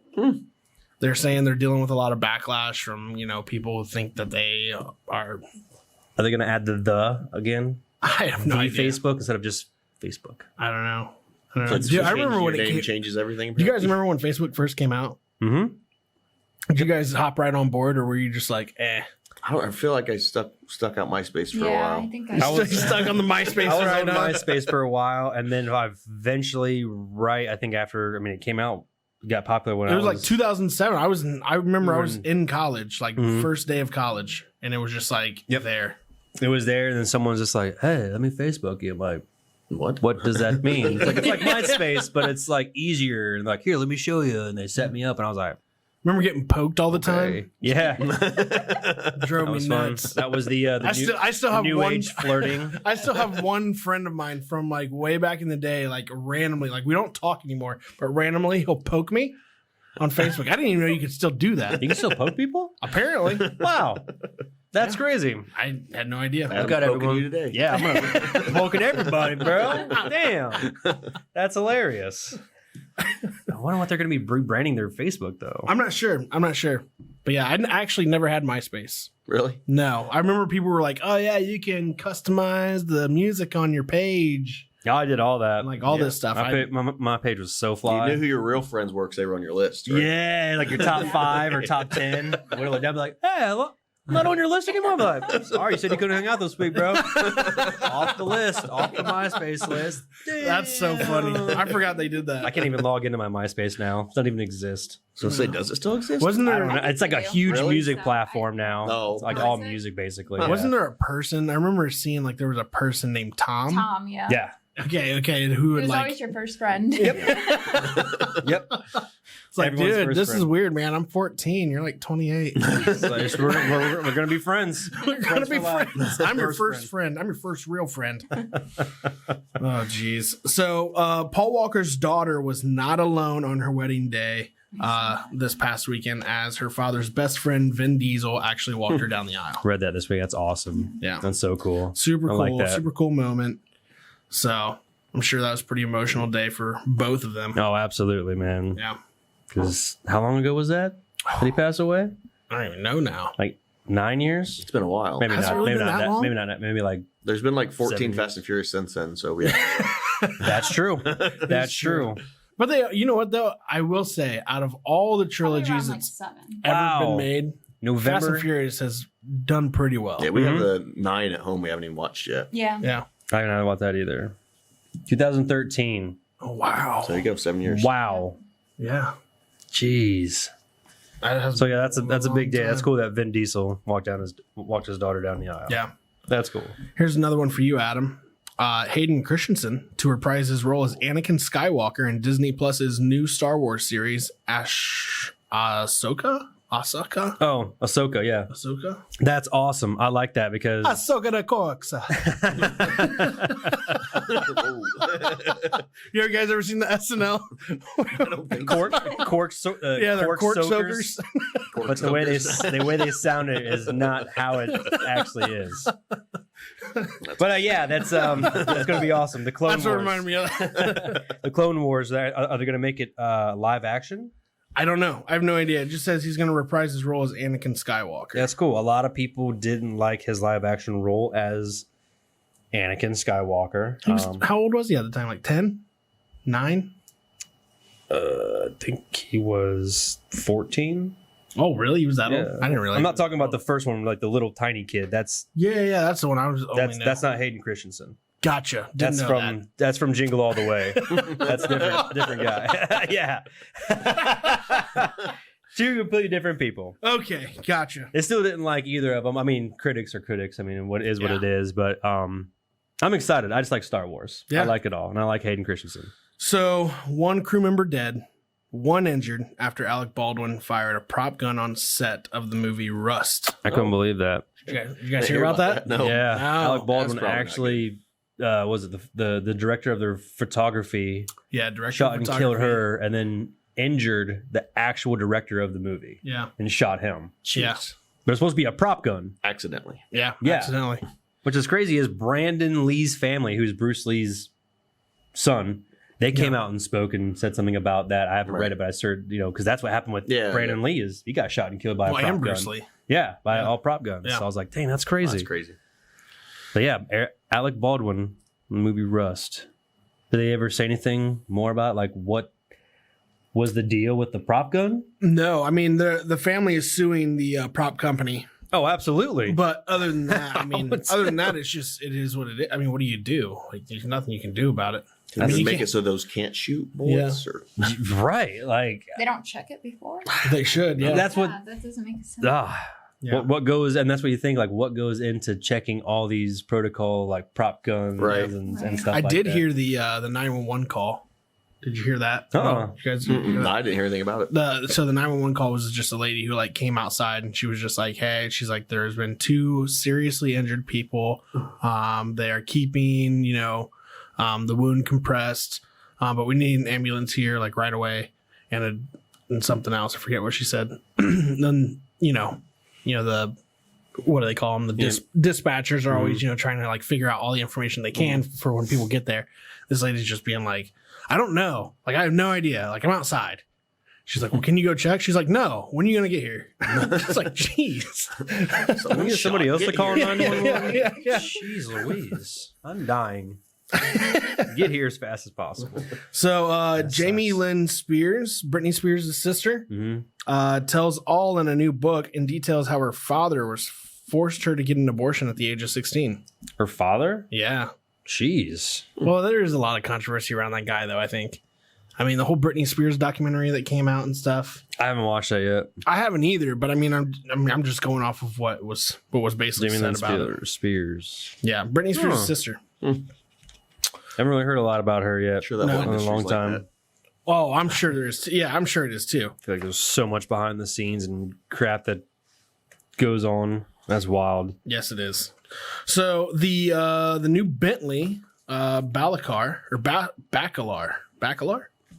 They're saying they're dealing with a lot of backlash from, people who think that they are. Are they going to add the again? I have no idea. Facebook instead of just Facebook? I don't know. So Dude, I remember when it name came. changes everything. Do you guys remember when Facebook first came out? Mm-hmm. Did you guys hop right on board, or were you just like, eh? I feel like I stuck out MySpace for a while. I think I was stuck on the MySpace I was right on now. MySpace for a while, and then I eventually, it came out got popular when it was like 2007. I remember I was in college, like first day of college, and it was just like there. It was there, and then someone's just like, "Hey, let me Facebook you." I'm like, What does that mean? It's like MySpace, but it's like easier. And like, here, let me show you. And they set me up, and I was like, remember getting poked all the time? Yeah, drove me nuts. That was the I still have new one age flirting. I still have one friend of mine from like way back in the day, like randomly, like we don't talk anymore, but randomly he'll poke me on Facebook. I didn't even know you could still do that. You can still poke people? Apparently. Wow. That's crazy. I had no idea. I've got everyone you today. Yeah, I'm poking everybody, bro. Damn. That's hilarious. I wonder what they're going to be rebranding their Facebook, though. I'm not sure. But yeah, I actually never had MySpace. Really? No. I remember people were like, oh, yeah, you can customize the music on your page. Yeah, I did all that. And like all this stuff. My page was so fly. You knew who your real friends were because they were on your list, right? Yeah, like your top 5 or top 10. Whittle it down, be like, hey, I'm not on your list anymore. I'm like, sorry, you said you couldn't hang out this week, bro. Off the list, off the MySpace list. Damn. That's so funny. I forgot they did that. I can't even log into my MySpace now. It doesn't even exist. So say, does it still exist? Wasn't I don't know. there? It's like a huge Really? music platform now. Oh. It's like all music, basically. Yeah. Wasn't there a person? I remember seeing like there was a person named Tom. Tom, yeah. Yeah. Okay, and who He would was like? always your first friend. Yep. It's like, Everyone's dude, first this friend. is weird, man. I'm 14. You're like 28. So we're going to be friends. We're gonna be for life. friends. I'm your first friend. I'm your first real friend. Oh, geez. So Paul Walker's daughter was not alone on her wedding day this past weekend, as her father's best friend Vin Diesel actually walked her down the aisle. Read that this week. That's awesome. Yeah, That's so cool. super I cool. like that. Super cool moment. So I'm sure that was a pretty emotional day for both of them. Oh, absolutely, man. Yeah, Because how long ago was that? Did he pass away? I don't even know now. Like 9 years? It's been a while. Maybe Has it not. really Maybe been not. that long? Maybe not. Maybe like There's been like 14 7 Fast and Furious since then, so yeah. that's true. That's true. But they, you know what though? I will say, out of all the trilogies Like that's 7. ever Wow. been made, Fast November. and Furious has done pretty well. Yeah, we have the 9 at home we haven't even watched yet. Yeah. Yeah. I don't know about that either. 2013. Oh wow. So you go 7 years. Wow. Yeah. Jeez. That has So yeah, that's a long big day. That's time. cool that Vin Diesel walked his daughter down the aisle. Yeah. That's cool. Here's another one for you, Adam. Hayden Christensen to reprise his role as Anakin Skywalker in Disney Plus's new Star Wars series, Ahsoka. Oh, Ahsoka, yeah. Ahsoka? That's awesome. I like that because Ahsoka the Corks. You guys ever seen the SNL? cork cork soakers. soakers. But the way they sound it is not how it actually is. But yeah, that's going to be awesome. The Clone That's what Wars. reminded me of that. The Clone Wars. Are they going to make it live action? I don't know. I have no idea. It just says he's going to reprise his role as Anakin Skywalker. That's cool. A lot of people didn't like his live action role as Anakin Skywalker. He was, how old was he at the time? Like 10? 9? I think he was 14. Oh, really? He was that old? I didn't realize. I'm not talking about the first one, like the little tiny kid. That's Yeah, that's the one I was only that's not Hayden Christensen. Gotcha. Didn't That's know from that. that's from Jingle All the Way. That's different guy. Yeah. Two completely different people. Okay, gotcha. They still didn't like either of them. I mean, critics are critics. I mean, what is what Yeah. it is. But I'm excited. I just like Star Wars. Yeah. I like it all, and I like Hayden Christensen. So, one crew member dead, one injured after Alec Baldwin fired a prop gun on set of the movie Rust. I couldn't believe that. You guys hear about that? No. Yeah, No, Alec Baldwin that's probably not actually was it the director of their photography Yeah, director shot of and photography. killed her, and then injured the actual director of the movie Yeah. and shot him. Yeah. But it's supposed to be a prop gun, Accidentally. Yeah. Yeah. Accidentally. which is crazy. Is Brandon Lee's family, who's Bruce Lee's son, they came out and spoke and said something about that. I haven't read it, but I heard, because that's what happened with Brandon Lee is he got shot and killed by a prop and gun. Bruce Lee. Yeah, by all prop guns. Yeah. So I was like, dang, that's crazy. That's crazy. But yeah, Alec Baldwin, the movie Rust. Did they ever say anything more about like what was the deal with the prop gun? No, I mean the family is suing the prop company. Oh, absolutely. But other than that, I mean, other than that, it is what it is. I mean, what do you do? Like, there's nothing you can do about it. Can they make it so those can't shoot bullets? Or? Right. Like they don't check it before. They should. Yeah. That's what. That doesn't make sense. Yeah. What goes, and that's what you think, like what goes into checking all these protocol, like prop guns and stuff. I like did that. hear the 911 call. Did you hear that? Uh-uh. You guys No, I didn't hear anything about it. So the 911 call was just a lady who like came outside and she was just like, hey, she's like, there's been 2 seriously injured people. They are keeping, the wound compressed, but we need an ambulance here like right away and something else. I forget what she said. Then, the what do they call them? The dispatchers are always, trying to like figure out all the information they can for when people get there. This lady's just being like, I don't know. Like, I have no idea. Like, I'm outside. She's like, well, can you go check? She's like, no. When are you going to get here? It's like, jeez. Can we get somebody else to call 911? Yeah. Jeez Louise. I'm dying. Get here as fast as possible. So, Jamie Lynn Spears, Britney Spears' sister, tells all in a new book and details how her father was forced her to get an abortion at the age of 16. Her father? Yeah. Jeez. Well, there is a lot of controversy around that guy, though, I think. I mean, the whole Britney Spears documentary that came out and stuff. I haven't watched that yet. I haven't either, but I mean, I'm just going off of what was basically said about it. Spears. Yeah, Britney Spears' sister. Haven't really heard a lot about her yet. Sure, that No. whole in a industry's long like time. that. Oh, I'm sure there's. Yeah, I'm sure it is too. I feel like there's so much behind the scenes and crap that goes on. That's wild. Yes, it is. So the new Bentley Bacalar or Bacalar.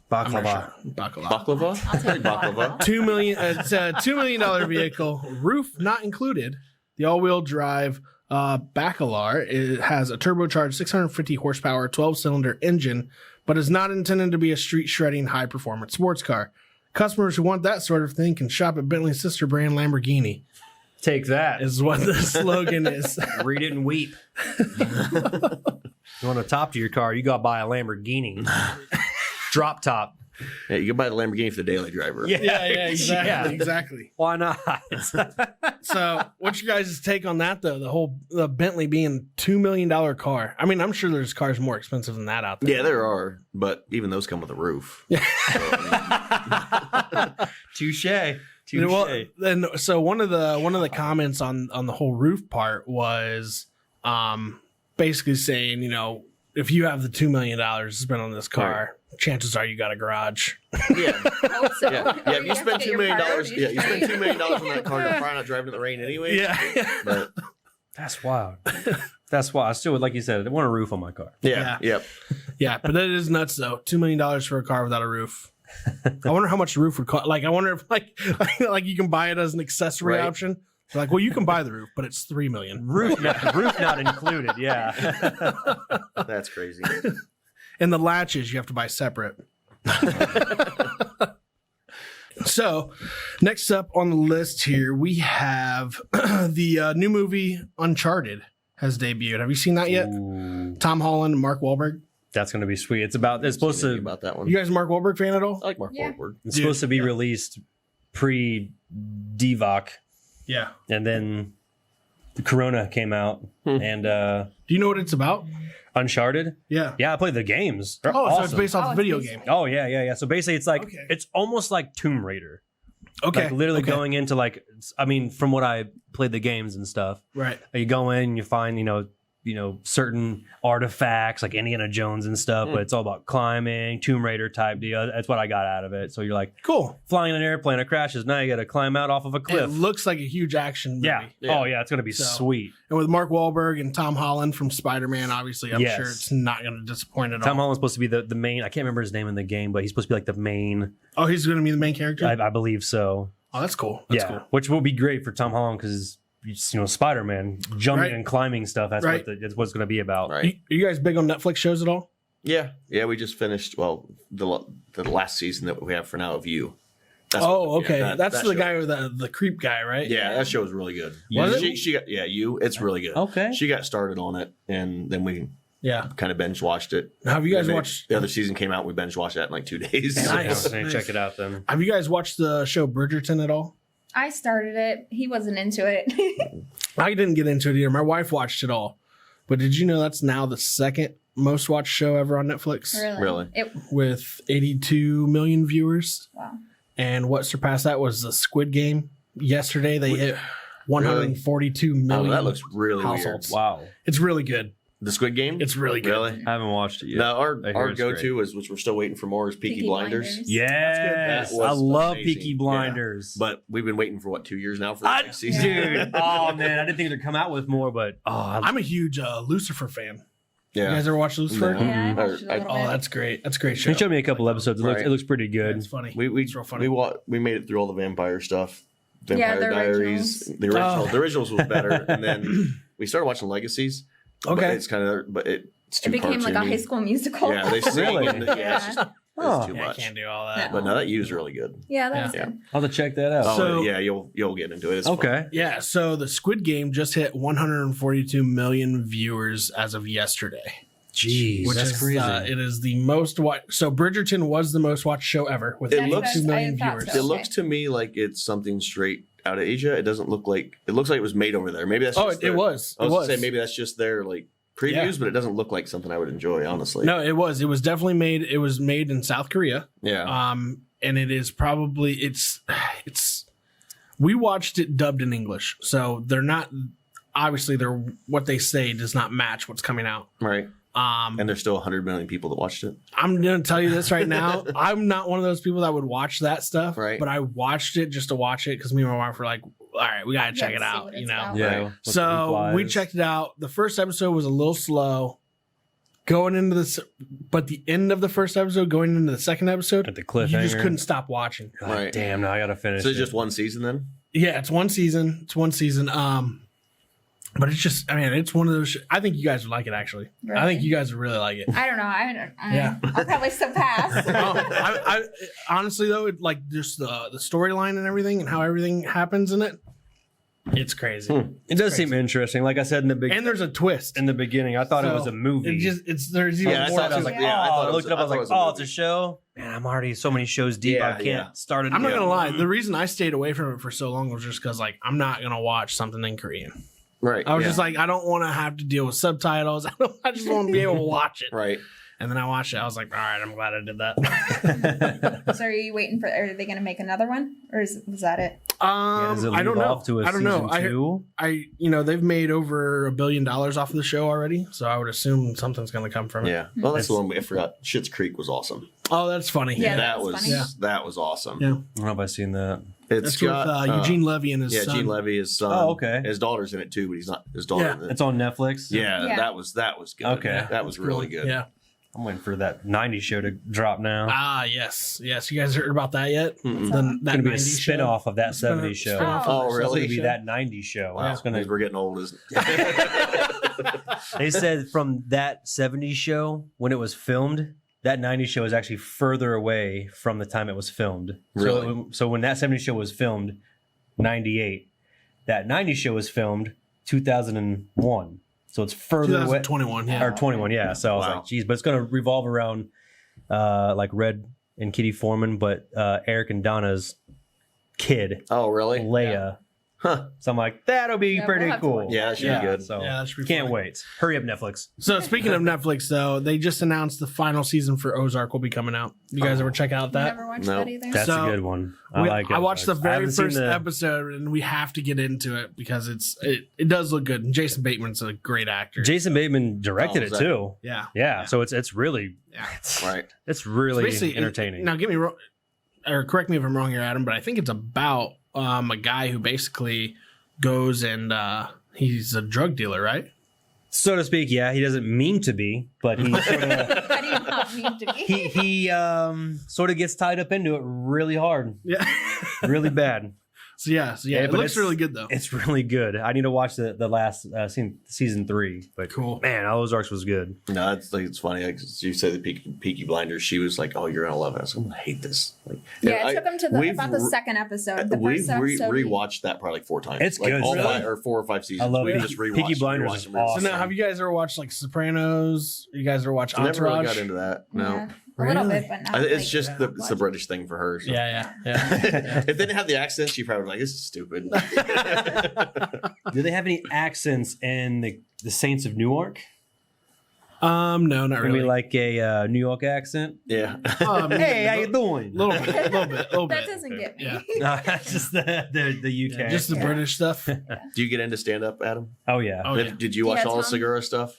I'm not sure. Bacalar. Baklava? I'll take Baklava? $2 million. It's a $2 million vehicle, roof not included. The all-wheel drive Bacalar. It has a turbocharged 650 horsepower, 12-cylinder engine, but is not intended to be a street-shredding, high-performance sports car. Customers who want that sort of thing can shop at Bentley's sister brand Lamborghini. Take that. Is what the slogan is. Read it and weep. You want a top to your car, you got to buy a Lamborghini. Drop top. Yeah, you can buy the Lamborghini for the daily driver. Yeah, exactly. Why not? So, what's your guys' take on that, though? The Bentley being $2 million car. I mean, I'm sure there's cars more expensive than that out there. Yeah, there are, but even those come with a roof. Yeah. Touche. Well, then, so one of the comments on the whole roof part was basically saying, if you have the $2 million to spend on this car, chances are you got a garage. Yeah. Hope so. Yeah. If you spend $2 million, you spend $2 million on that car, you're probably not driving in the rain anyway. Yeah. But That's wild. That's why I still would, like you said, I want a roof on my car. yeah. Yeah, but that is nuts, though. $2 million for a car without a roof. I wonder how much the roof would cost. Like, I wonder if like you can buy it as an accessory option. They're like, well, you can buy the roof, but it's $3 million. Roof not included. Yeah. That's crazy. And the latches you have to buy separate. So, next up on the list here, we have the new movie Uncharted has debuted. Have you seen that yet? Ooh, Tom Holland and Mark Wahlberg. that's going to be sweet. It's supposed to about that one. You guys a Mark Wahlberg fan at all? I like Mark Yeah. Wahlberg. It's supposed to be released pre-DVOC, Yeah. and then the Corona came out, and Do you know what it's about? Uncharted. Yeah. Yeah, I played the games. They're Oh, so it's awesome. based off a it's video based- game. Oh yeah. So basically, it's like Okay. it's almost like Tomb Raider. Okay. Like literally okay. going into like, I mean, from what I played the games and stuff, Right. you go in, you find certain artifacts like Indiana Jones and stuff, but it's all about climbing, Tomb Raider type deal. That's what I got out of it. So you're like Cool. flying in an airplane, it crashes. Now you got to climb out off of a It cliff. looks like a huge action movie. Yeah. Yeah. Oh yeah, it's gonna be So- sweet. And with Mark Wahlberg and Tom Holland from Spider-Man, obviously, I'm Yes. sure it's not going to disappoint at Tom all. Holland's supposed to be the main. I can't remember his name in the game, but he's supposed to be like the main. Oh, he's going to be the main character? I believe so. Oh, that's cool. That's yeah, cool. which will be great for Tom Holland because Spider-Man jumping Right. and climbing stuff. That's Right. that's what it's going to be about. Right. Are you guys big on Netflix shows at all? Yeah. Yeah. We just finished, the last season that we have for now of You. That's Okay. yeah, That's that the show. guy with the creep guy, right? Yeah, that show was really good. Was it? She got You. It's really good. Okay. She got started on it, and then we Yeah. kind of binge watched it. Have you guys And then watched? the other season came out? We binge watched that in like 2 days. Nice. Yeah, check it out then. Have you guys watched the show Bridgerton at all? I started it. He wasn't into it. I didn't get into it either. My wife watched it all. But did you know that's now the second most watched show ever on Netflix. Really? With 82 million viewers. Wow. And what surpassed that was the Squid Game. Yesterday they hit 142 million. Oh, that looks really households. weird. Wow. It's really good. The Squid Game? It's really good. Really? I haven't watched it yet. Now, our it's go-to great. is, which we're still waiting for more, is Peaky Blinders. Yes. That was I love amazing. Peaky Blinders. Yeah. But we've been waiting for, 2 years now for the next season? Dude. Oh, man. I didn't think they'd come out with more, but I'm a huge Lucifer fan. Yeah. You guys ever watch Lucifer? No. Yeah, I watched it a little Oh, bit. that's great. That's a great show. he showed me a couple episodes. It looks pretty Yeah, good. it's funny. It's real funny. We made it through all the vampire stuff. Yeah, Vampire the Diaries. originals. The originals. The originals was better. And then we started watching Legacies. Okay. But it's kind of, it's too It became like a cartoony. High School Musical. Yeah, they sing. Really? And it's just Oh. it's too Yeah, I much. can't do all that. But no, that U is really good. Yeah, that was Yeah. good. I'll have to check that out. Oh, So- yeah, you'll get into it. It's fun. Okay. Yeah, so the Squid Game just hit 142 million viewers as of yesterday. Jeez, Which that's is crazy. it is the most watched. So Bridgerton was the most watched show ever with It 82 looks- million I thought viewers. so. It looks to me like it's something straight out of Asia. It doesn't look like it looks like it was made over there. Maybe that's Oh, just it was. I It was was. gonna say maybe that's just their previews, Yeah. but it doesn't look like something I would enjoy, honestly. No, it was. It was definitely made. It was made in South Korea. Yeah. And it is probably it's. We watched it dubbed in English, so they're not. Obviously, they're what they say does not match what's coming out. Right. And there's still 100 million people that watched it. I'm gonna tell you this right now. I'm not one of those people that would watch that stuff. Right. But I watched it just to watch it because me and my wife were like, "All right, we gotta check Yeah, it see out," what you it's know. about. Yeah. Right. what the So we implies. checked it out. The first episode was a little slow going into this, but the end of the first episode, going into the second episode, At the you just cliffhanger. couldn't stop watching. God Right. damn, now I gotta finish. So it's it. just one season then? Yeah, it's one season. But it's just, I mean, it's one of those. I think you guys would like it. Actually, Really? I think you guys would really like it. I don't know. Yeah. I'll probably still pass. I honestly though, it, like just the storyline and everything and how everything happens in it, it's crazy. It does seem interesting. Like I said in the beginning. And there's a twist. In the beginning, I thought it So, was a movie. there's even Yeah, I more thought to it it. was like- oh, yeah, I thought I it was- looked it up. I was I thought like, it was a oh, movie. it's a show. Man, I'm already so many shows deep. Yeah, I can't yeah. start it. I'm not yet. gonna lie. The reason I stayed away from it for so long was just because like I'm not gonna watch something in Korean. Right. I was yeah. just like, I don't want to have to deal with subtitles. I just want to be able to watch it. Right. And then I watched it. I was like, all right, I'm glad I did that. So are you waiting for? Are they going to make another one, or was that it? Yeah, does it I don't lead know. off to a I don't know. season two? They've made over $1 billion off of the show already, so I would assume something's going to come from it. Yeah. Well, that's the one I forgot. Schitt's Creek was awesome. Oh, that's funny. Yeah, that that was was funny. Yeah. that was awesome. Yeah. I don't know if I've seen that. It's That's got with Eugene Levy and his son. Gene Levy, his son. Oh, okay. His daughter's in it too, but he's not his daughter. Yeah. in it. It's on Netflix. Yeah, Yeah. that was good. Okay. That was really good. Yeah. I'm waiting for that 90s show to drop now. Ah, yes. Yes. You guys heard about that yet? Mm-mm. That It's going to be a 90s show? spin-off of that Spin- 70s show. spin-off Oh, of the really? It's going to 70s be show. that 90s show. Wow, It's gonna, because we're getting old, isn't it? they said from that 70s show, when it was filmed, that 90s show is actually further away from the time it was filmed. Really? So when that 70s show was filmed, 98, that 90s show was filmed 2001. So it's further away. 2021. Yeah. Or 21, yeah. So I was Wow. like, geez, but it's going to revolve around like Red and Kitty Foreman, but Eric and Donna's kid, Oh, really? Leia. Huh. So I'm like, that'll be Yeah, pretty we'll have to cool. watch Yeah, it should be good. So Yeah, that should be can't funny. wait. Hurry up, Netflix. So speaking of Netflix, though, they just announced the final season for Ozark will be coming out. You guys ever check out that? Never watched No. that either. That's So, a good one. I watched the I very haven't seen first the- episode, and we have to get into it because it does look good. And Jason Bateman's a great actor. Jason Bateman directed Oh, it is that- too. yeah, Yeah, so it's really yeah. Right. it's really Basically, entertaining. Now, get me wrong, or correct me if I'm wrong here, Adam, but I think it's about a guy who basically goes and he's a drug dealer, right? So to speak, yeah, he doesn't mean to be, but he sort of How do you not mean to be? he sort of gets tied up into it really hard, Yeah. really bad. So yeah, it but looks really good though. It's really good. I need to watch the last season 3. But Cool. man, Ozarks was good. No, it's funny. Like, you said the Peaky Blinders. She was like, "Oh, you're gonna love it." I was like, "I'm gonna hate this." Like, Yeah, it took them to we've about the second episode. The We've first episode. rewatched that probably like 4 times. It's like good. all Really? 5 or 4 or 5 seasons. I love We've Peaky- just rewatched. Peaky Blinders rewatched is them. awesome. So now, have you guys ever watched like Sopranos? You guys ever watch I never Entourage? really got into that. No, Yeah, a little Really? bit, but not. it's like, just yeah. it's the British thing for her. So. Yeah. if they didn't have the accent, she probably like, "This is stupid." Do they have any accents in the Saints of Newark? No, not Maybe really. like a New York accent. Yeah. Hey, how you doing? Little bit. That doesn't get me. Yeah. No, that's just the UK. Yeah, just the British stuff. Do you get into stand up, Adam? Oh yeah. Oh, yeah. Did you watch all the Tom? Segura stuff?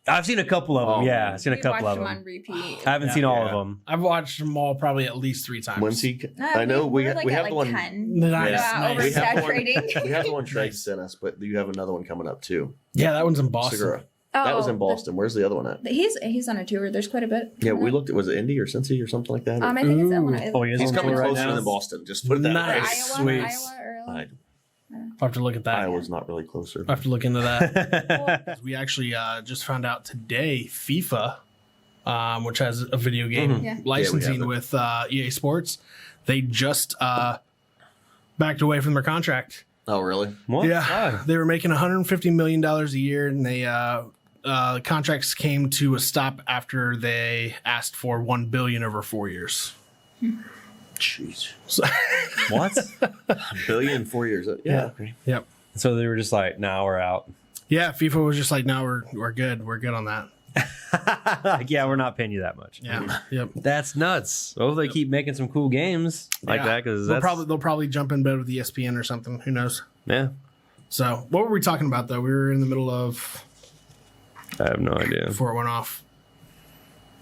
I've seen a couple of them. Oh, Yeah, man. I've seen a We couple watched of them them. on repeat. I haven't seen all of Yeah. them. I've watched them all probably at least 3 times. When's he? I know we were like have at the like one. 10. Nice, Yeah. nice. We have the one. Oversaturating. We have the one Trey sent us, but you have another one coming up too. Yeah, that one's in Boston. Segura. That was in Boston. Where's the other one at? He's on a tour. There's quite a bit. Yeah, we looked at, was it Indy or Cincy or something like that? I think it's that one. Oh, he is He's on coming tour right closer now? than Boston. Just put it that Nice. way. Iowa, Sweet. or I'll have to look at that. Iowa's not really closer. I'll have to look into that. We actually just found out today FIFA, which has a video game Yeah. licensing Yeah, we with EA Sports, they just backed away from their contract. Oh, really? What? Yeah, Why? they were making $150 million a year, and they contracts came to a stop after they asked for $1 billion over 4 years. Jeez. So, What? $1 billion in 4 years. Yeah. Okay. yep. So they were just like, "Nah, we're out." Yeah, FIFA was just like, no, we're good. We're good on that. Like, yeah, we're not paying you that much. Yeah. Yep. That's nuts. Hopefully, they keep making some cool games like Yeah. that because they'll probably jump in bed with ESPN or something. Who knows? yeah. So, what were we talking about though? We were in the middle of I have no idea. before it went off.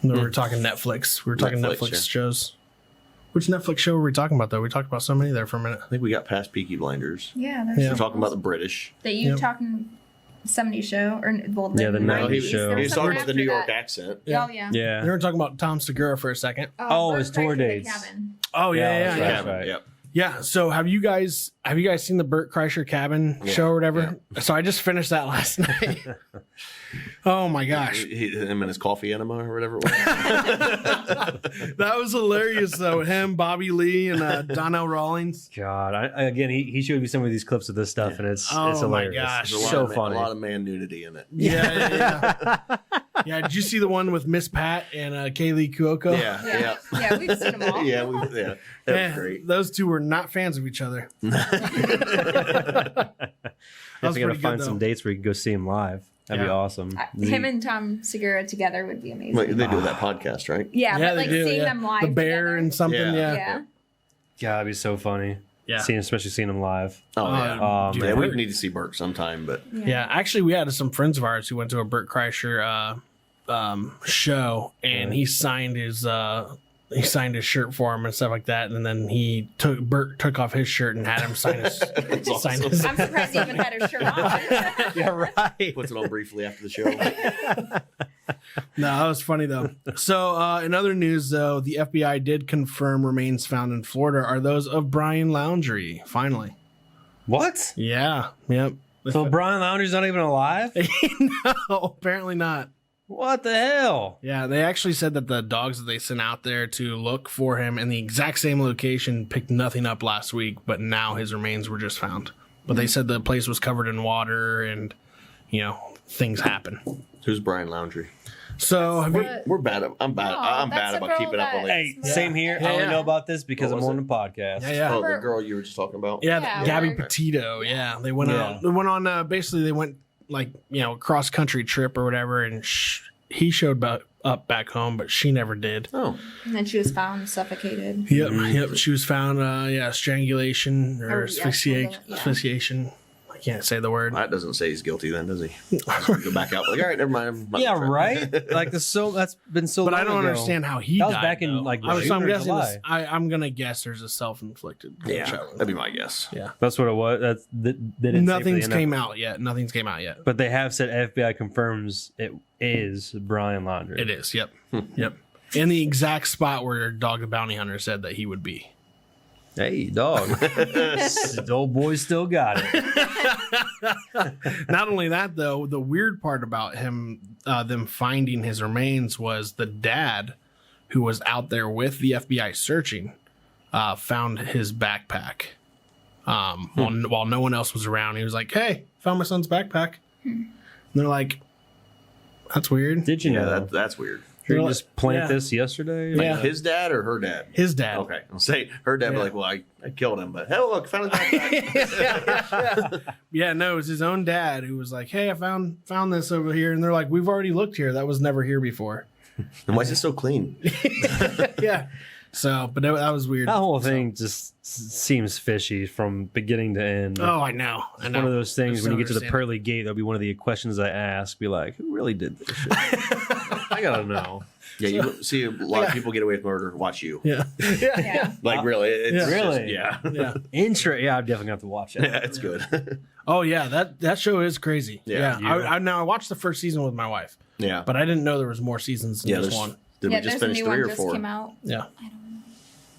No, we were talking Netflix. We were talking Netflix, Netflix yeah. shows. Which Netflix show were we talking about though? We talked about so many there for a minute. I think we got past Peaky Blinders. Yeah, there's Yeah. We're talking about the British. that you Yep. talking 70 show or well, Yeah, the 90s 90s. show. There He was was talking something about the after New York that. accent. Yeah. Oh yeah. Yeah. We were talking about Tom Segura for a second. Oh, Bert his tour Kreischer, the dates. Cabin. Oh Yeah, yeah, that's yeah, right. yeah. Cabin, right. Yep. Yeah. So have you guys seen the Burt Kreischer Cabin show or whatever? So I just finished that last night. Oh my gosh, Him and his coffee enema or whatever it was. that was hilarious though. Him, Bobby Lee, and Donnell Rawlings. God, again, he showed me some of these clips of this stuff, and it's Oh my hilarious. gosh. There's So a funny. lot of man nudity in it. Yeah. Yeah. Did you see the one with Miss Pat and Kaylee Cuoco? Yeah, Yeah. yeah. Yeah, we've seen them all. That was Man, great. those two were not fans of each other. I was have to pretty find good, some though. dates where you can go see him live. That'd be Yeah. awesome. Him and Tom Segura together would be amazing. Wait, they do that podcast, right? Yeah, Yeah, but like they do. seeing Yeah. them live. The bear together. and something. Yeah. Yeah. Yeah. God, that'd be so funny. Yeah. Especially seeing him live. Oh, yeah. Dude, Yeah, we Burt- need to see Burke sometime, but Yeah, actually, we had some friends of ours who went to a Burt Kreischer show, and he signed his shirt for him and stuff like that. And then Burt took off his shirt and had him sign his. sign his I'm surprised he even had his shirt on. Yeah, right. puts it on briefly after the show. No, that was funny though. So, in other news, though, the FBI did confirm remains found in Florida are those of Brian Laundrie. Finally, What? yeah, yep. So Brian Laundrie's not even alive? No, apparently not. What the hell? Yeah, they actually said that the dogs that they sent out there to look for him in the exact same location picked nothing up last week, but now his remains were just found. But they said the place was covered in water and, things happen. Who's Brian Laundrie? So, have you, We're bad. I'm bad. Oh, I'm that's bad the about girl keeping up on that- it. Hey, same here. Yeah, I only yeah. know about this because What I'm was on it? the podcast. yeah. Oh, the girl you were just talking about. Yeah, Yeah, Gabby we're- Petito. Yeah, they went Yeah. out. They went on. Basically, they went cross country trip or whatever, and he showed up back home, but she never did. Oh, And then she was found suffocated. Yep, yep. She was found. Strangulation or Or, yeah, asphyxiation. yeah. Asphyxiation. I can't say the word. that doesn't say he's guilty then, does he? Go back out. Like, all right, never mind. I'm not Yeah, gonna try. right? Like that's been so But long I don't ago. understand how he That was died. back in, though. like, I'm June or guessing. July. I'm gonna guess there's a self-inflicted. Yeah, gunshot wound. that'd be my guess. Yeah. That's what it was. They didn't say for the Nothing's end came of- out yet. Nothing's came out yet. But they have said FBI confirms it is Brian Laundrie. It is. Yep. Yep. In the exact spot where Dog the Bounty Hunter said that he would be. Hey, dog. The old boy still got it. Not only that, though, the weird part about him, them finding his remains was the dad, who was out there with the FBI searching, found his backpack. While no one else was around, he was like, "Hey, found my son's backpack." And they're like, "That's weird." Did you Yeah, know? that's weird. Did you just plant this yesterday? Yeah. His dad or her dad? His dad. Okay. I'll say her dad be like, well, I killed him, but hell, look, found his backpack. Yeah, no, it was his own dad who was like, hey, I found this over here. And they're like, we've already looked here. That was never here before. And why is it so clean? Yeah. So, but that was weird. That whole thing just seems fishy from beginning to end. Oh, I know. One of those things when you get to the pearly gate, that'll be one of the questions I ask. Be like, who really did this shit? I gotta know. Yeah, you see a lot of people get away with murder. Watch you. Yeah. Yeah. Like, really. It's Really? Just, yeah. Yeah. Yeah, I'm definitely gonna have to watch it. Yeah, it's good. Oh, yeah. That show is crazy. Yeah. I watched the first season with my wife, Yeah. but I didn't know there was more seasons than this one. Did we just there's a finish new 3 one or just 4? came out. Yeah.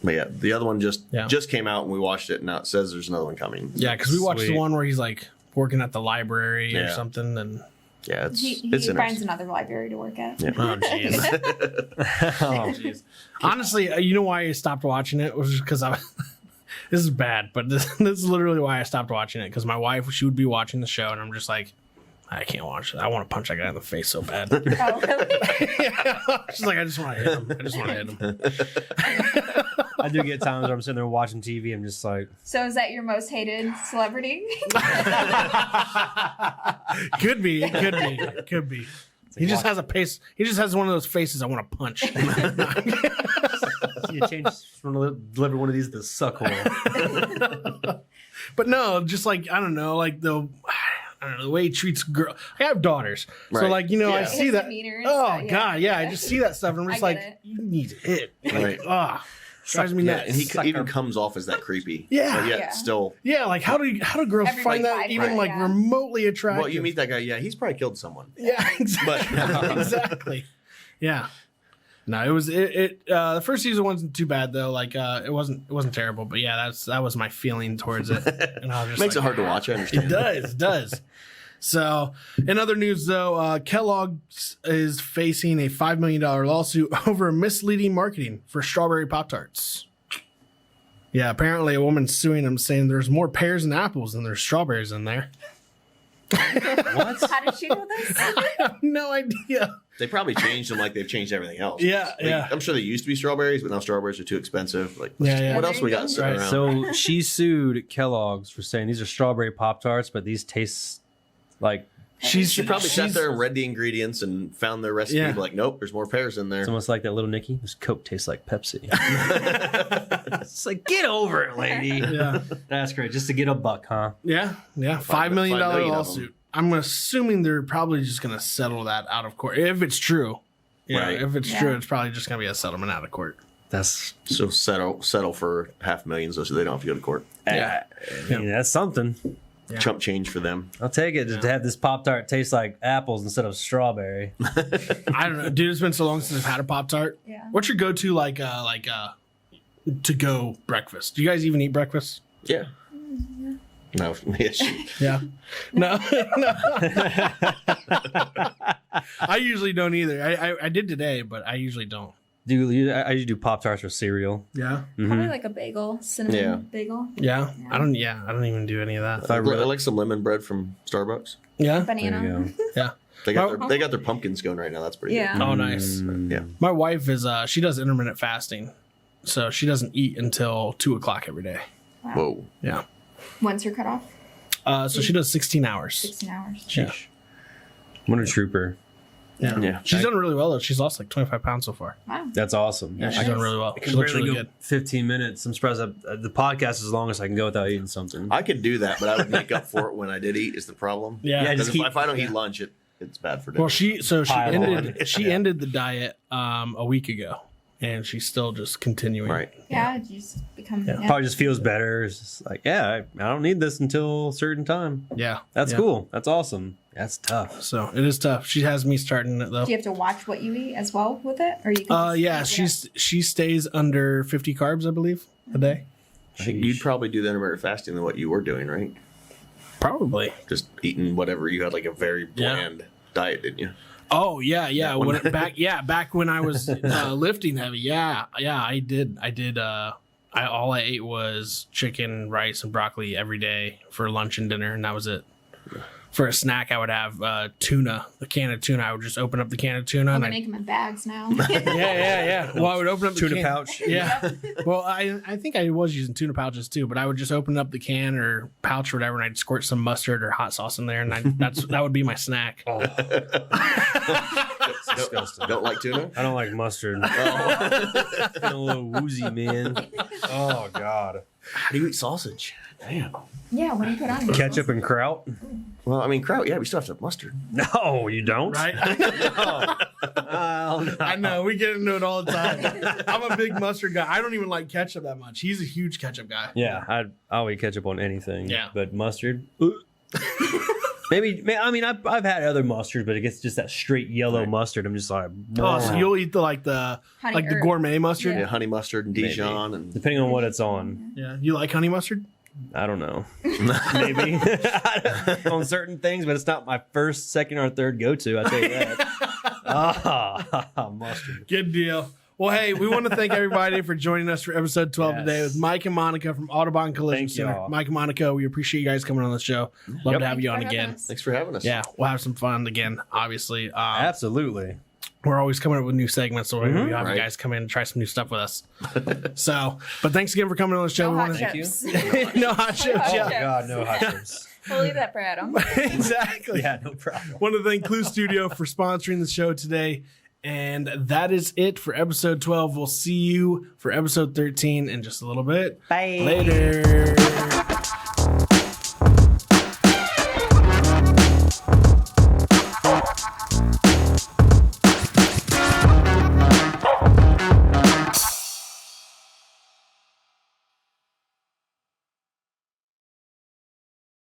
But yeah, the other one just came out and we watched it. And now it says there's another one coming. Yeah, because we watched the Sweet. one where he's like working at the library or Yeah. something. And Yeah, it's He interesting. finds another library to work at. Yeah. oh, jeez. Honestly, you know why I stopped watching it was just because I. This is bad, but this is literally why I stopped watching it. Because my wife, she would be watching the show, and I'm just like, I can't watch it. I want to punch that guy in the face so bad. Oh, really? She's like, I just want to hit him. I just want to hit him. I do get times where I'm sitting there watching TV. I'm just like, So is that your most hated celebrity? Could be. It could be. It could be. He just has a face. He just has one of those faces I want to punch. you change from deliver one of these to the suck hole. But no, just like I don't know, like the way he treats girl. I have daughters, so Right. like I Yeah. see His that. demeanor and Oh stuff, yeah. god, yeah, I just see that stuff, and I'm just I like, get it. you need to hit. Right. Like, drives me Yeah, nuts. and he even comes off as that creepy. Yeah. But yet Yeah. still. Yeah, like how do girls Everybody find that finds even it, like yeah. remotely attractive? Well, you meet that guy. Yeah, he's probably killed someone. Yeah, exactly. But- Exactly. Yeah. No, it was the first season wasn't too bad though. Like it wasn't terrible, but yeah, that was my feeling towards it. And I was just Makes like, it hard to watch. I understand. It does. So, in other news, though, Kellogg's is facing a $5 million lawsuit over misleading marketing for strawberry Pop-Tarts. Yeah, apparently a woman's suing them, saying there's more pears and apples than there's strawberries in there. What? How did she know this? I have no idea. They probably changed them like they've changed everything else. Yeah, Like, yeah. I'm sure they used to be strawberries, but now strawberries are too expensive. Like, Yeah. what else we got Right. sitting around? So she sued Kellogg's for saying these are strawberry Pop-Tarts, but these taste like she probably sat there and read the ingredients and found their recipe. Yeah. Like, nope, there's more pears in there. it's almost like that little Nicky. This Coke tastes like Pepsi. It's like, get over it, lady. Yeah. That's great. Just to get a buck, huh? Yeah. $5 million $5 million of lawsuit. I'm assuming they're probably just going to settle that out of court. If it's true. Yeah, Right. if it's true, it's probably just going to be a settlement out of court. That's So settle for $500,000 so they don't have to go to court. Yeah. I mean, that's something. Yeah. Chump change for them. I'll take it to have this Pop-Tart taste like apples instead of strawberry. I don't know, dude. It's been so long since I've had a Pop-Tart. Yeah. What's your go-to to go breakfast? Do you guys even eat breakfast? Yeah. No, yeah, she, Yeah. No. No. I usually don't either. I did today, but I usually don't. I usually do Pop-Tarts with cereal. Yeah. Probably like a bagel, cinnamon Yeah. bagel, Yeah. I don't even do any of that. I like some lemon bread from Starbucks. Yeah. There banana. you go. Yeah. They got their pumpkins going right now. That's pretty Yeah. Oh, nice. good. Yeah. My wife is she does intermittent fasting, so she doesn't eat until 2:00 every day. Whoa. Yeah. When's her cutoff? So she does 16 hours. 16 hours. Yeah. What a trooper. Yeah. Yeah. She's done really well though. She's lost like 25 pounds so far. Wow. That's awesome. Yeah, she's Nice. done really well. I She can looks barely really go good. 15 minutes. I'm surprised the podcast is as long as I can go without eating something. I could do that, but I would make up for it when I did eat. Is the problem? Yeah. Yeah, Because just keep- if I don't eat lunch, it's bad for dinner. Well, she Pile ended the diet a week ago, and she's still just continuing. right. Yeah, you just become. Yeah. Probably just feels better. It's just like, I don't need this until a certain time. Yeah. That's Yeah. cool. That's awesome. That's tough. So it is tough. She has me starting it though. Do you have to watch what you eat as well with it, or you? Can just Yeah. eat it? She stays under 50 carbs, I believe, a day. I think you'd probably do the intermittent fasting than what you were doing, right? Probably. Just eating whatever. You had like a very bland diet, didn't you? Oh yeah, yeah. when- Back when I was lifting heavy, yeah, I did. All I ate was chicken, rice, and broccoli every day for lunch and dinner, and that was it. for a snack, I would have tuna, the can of tuna. I would just open up the can of tuna. I'm and making them in bags now. Yeah. Well, I would open up the Tuna can. pouch. Yeah. Well, I think I was using tuna pouches too, but I would just open up the can or pouch or whatever, and I'd squirt some mustard or hot sauce in there, and that would be my snack. Oh. It's disgusting. Don't like tuna? I don't like mustard. Oh. Feeling a little woozy, man. Oh God. How do you eat sausage? Damn. Yeah, what do you put on it? Ketchup and kraut? Well, I mean, kraut, yeah, we still have to have mustard. No, you don't. Right? I know. We get into it all the time. I'm a big mustard guy. I don't even like ketchup that much. He's a huge ketchup guy. Yeah, I'll eat ketchup on anything. Yeah. But mustard? Maybe, I mean, I've had other mustards, but it gets just that straight yellow mustard. I'm just like, Oh, so you'll eat the gourmet mustard? Yeah, honey mustard and Dijon. And depending on what it's on. Yeah. You like honey mustard? I don't know. Maybe. On certain things, but it's not my first, second, or third go-to, I'll tell you that. Mustard. Good deal. Well, hey, we want to thank everybody for joining us for episode 12 today with Mike and Monica from Autobahn Collision Center. y'all. Mike and Monica, we appreciate you guys coming on the show. Love to have you on again. thanks for having us. Yeah, we'll have some fun again, obviously. Absolutely. We're always coming up with new segments, so we'll have you Right. guys come in and try some new stuff with us. But thanks again for coming on the show. No We hot wanna chips. no hot chips. Oh, Yeah. God, no hot chips. We'll leave that for Adam. Exactly. Yeah, no problem. Want to thank Clue Studio for sponsoring the show today. And that is it for episode 12. We'll see you for episode 13 in just a little bit. Bye. Later.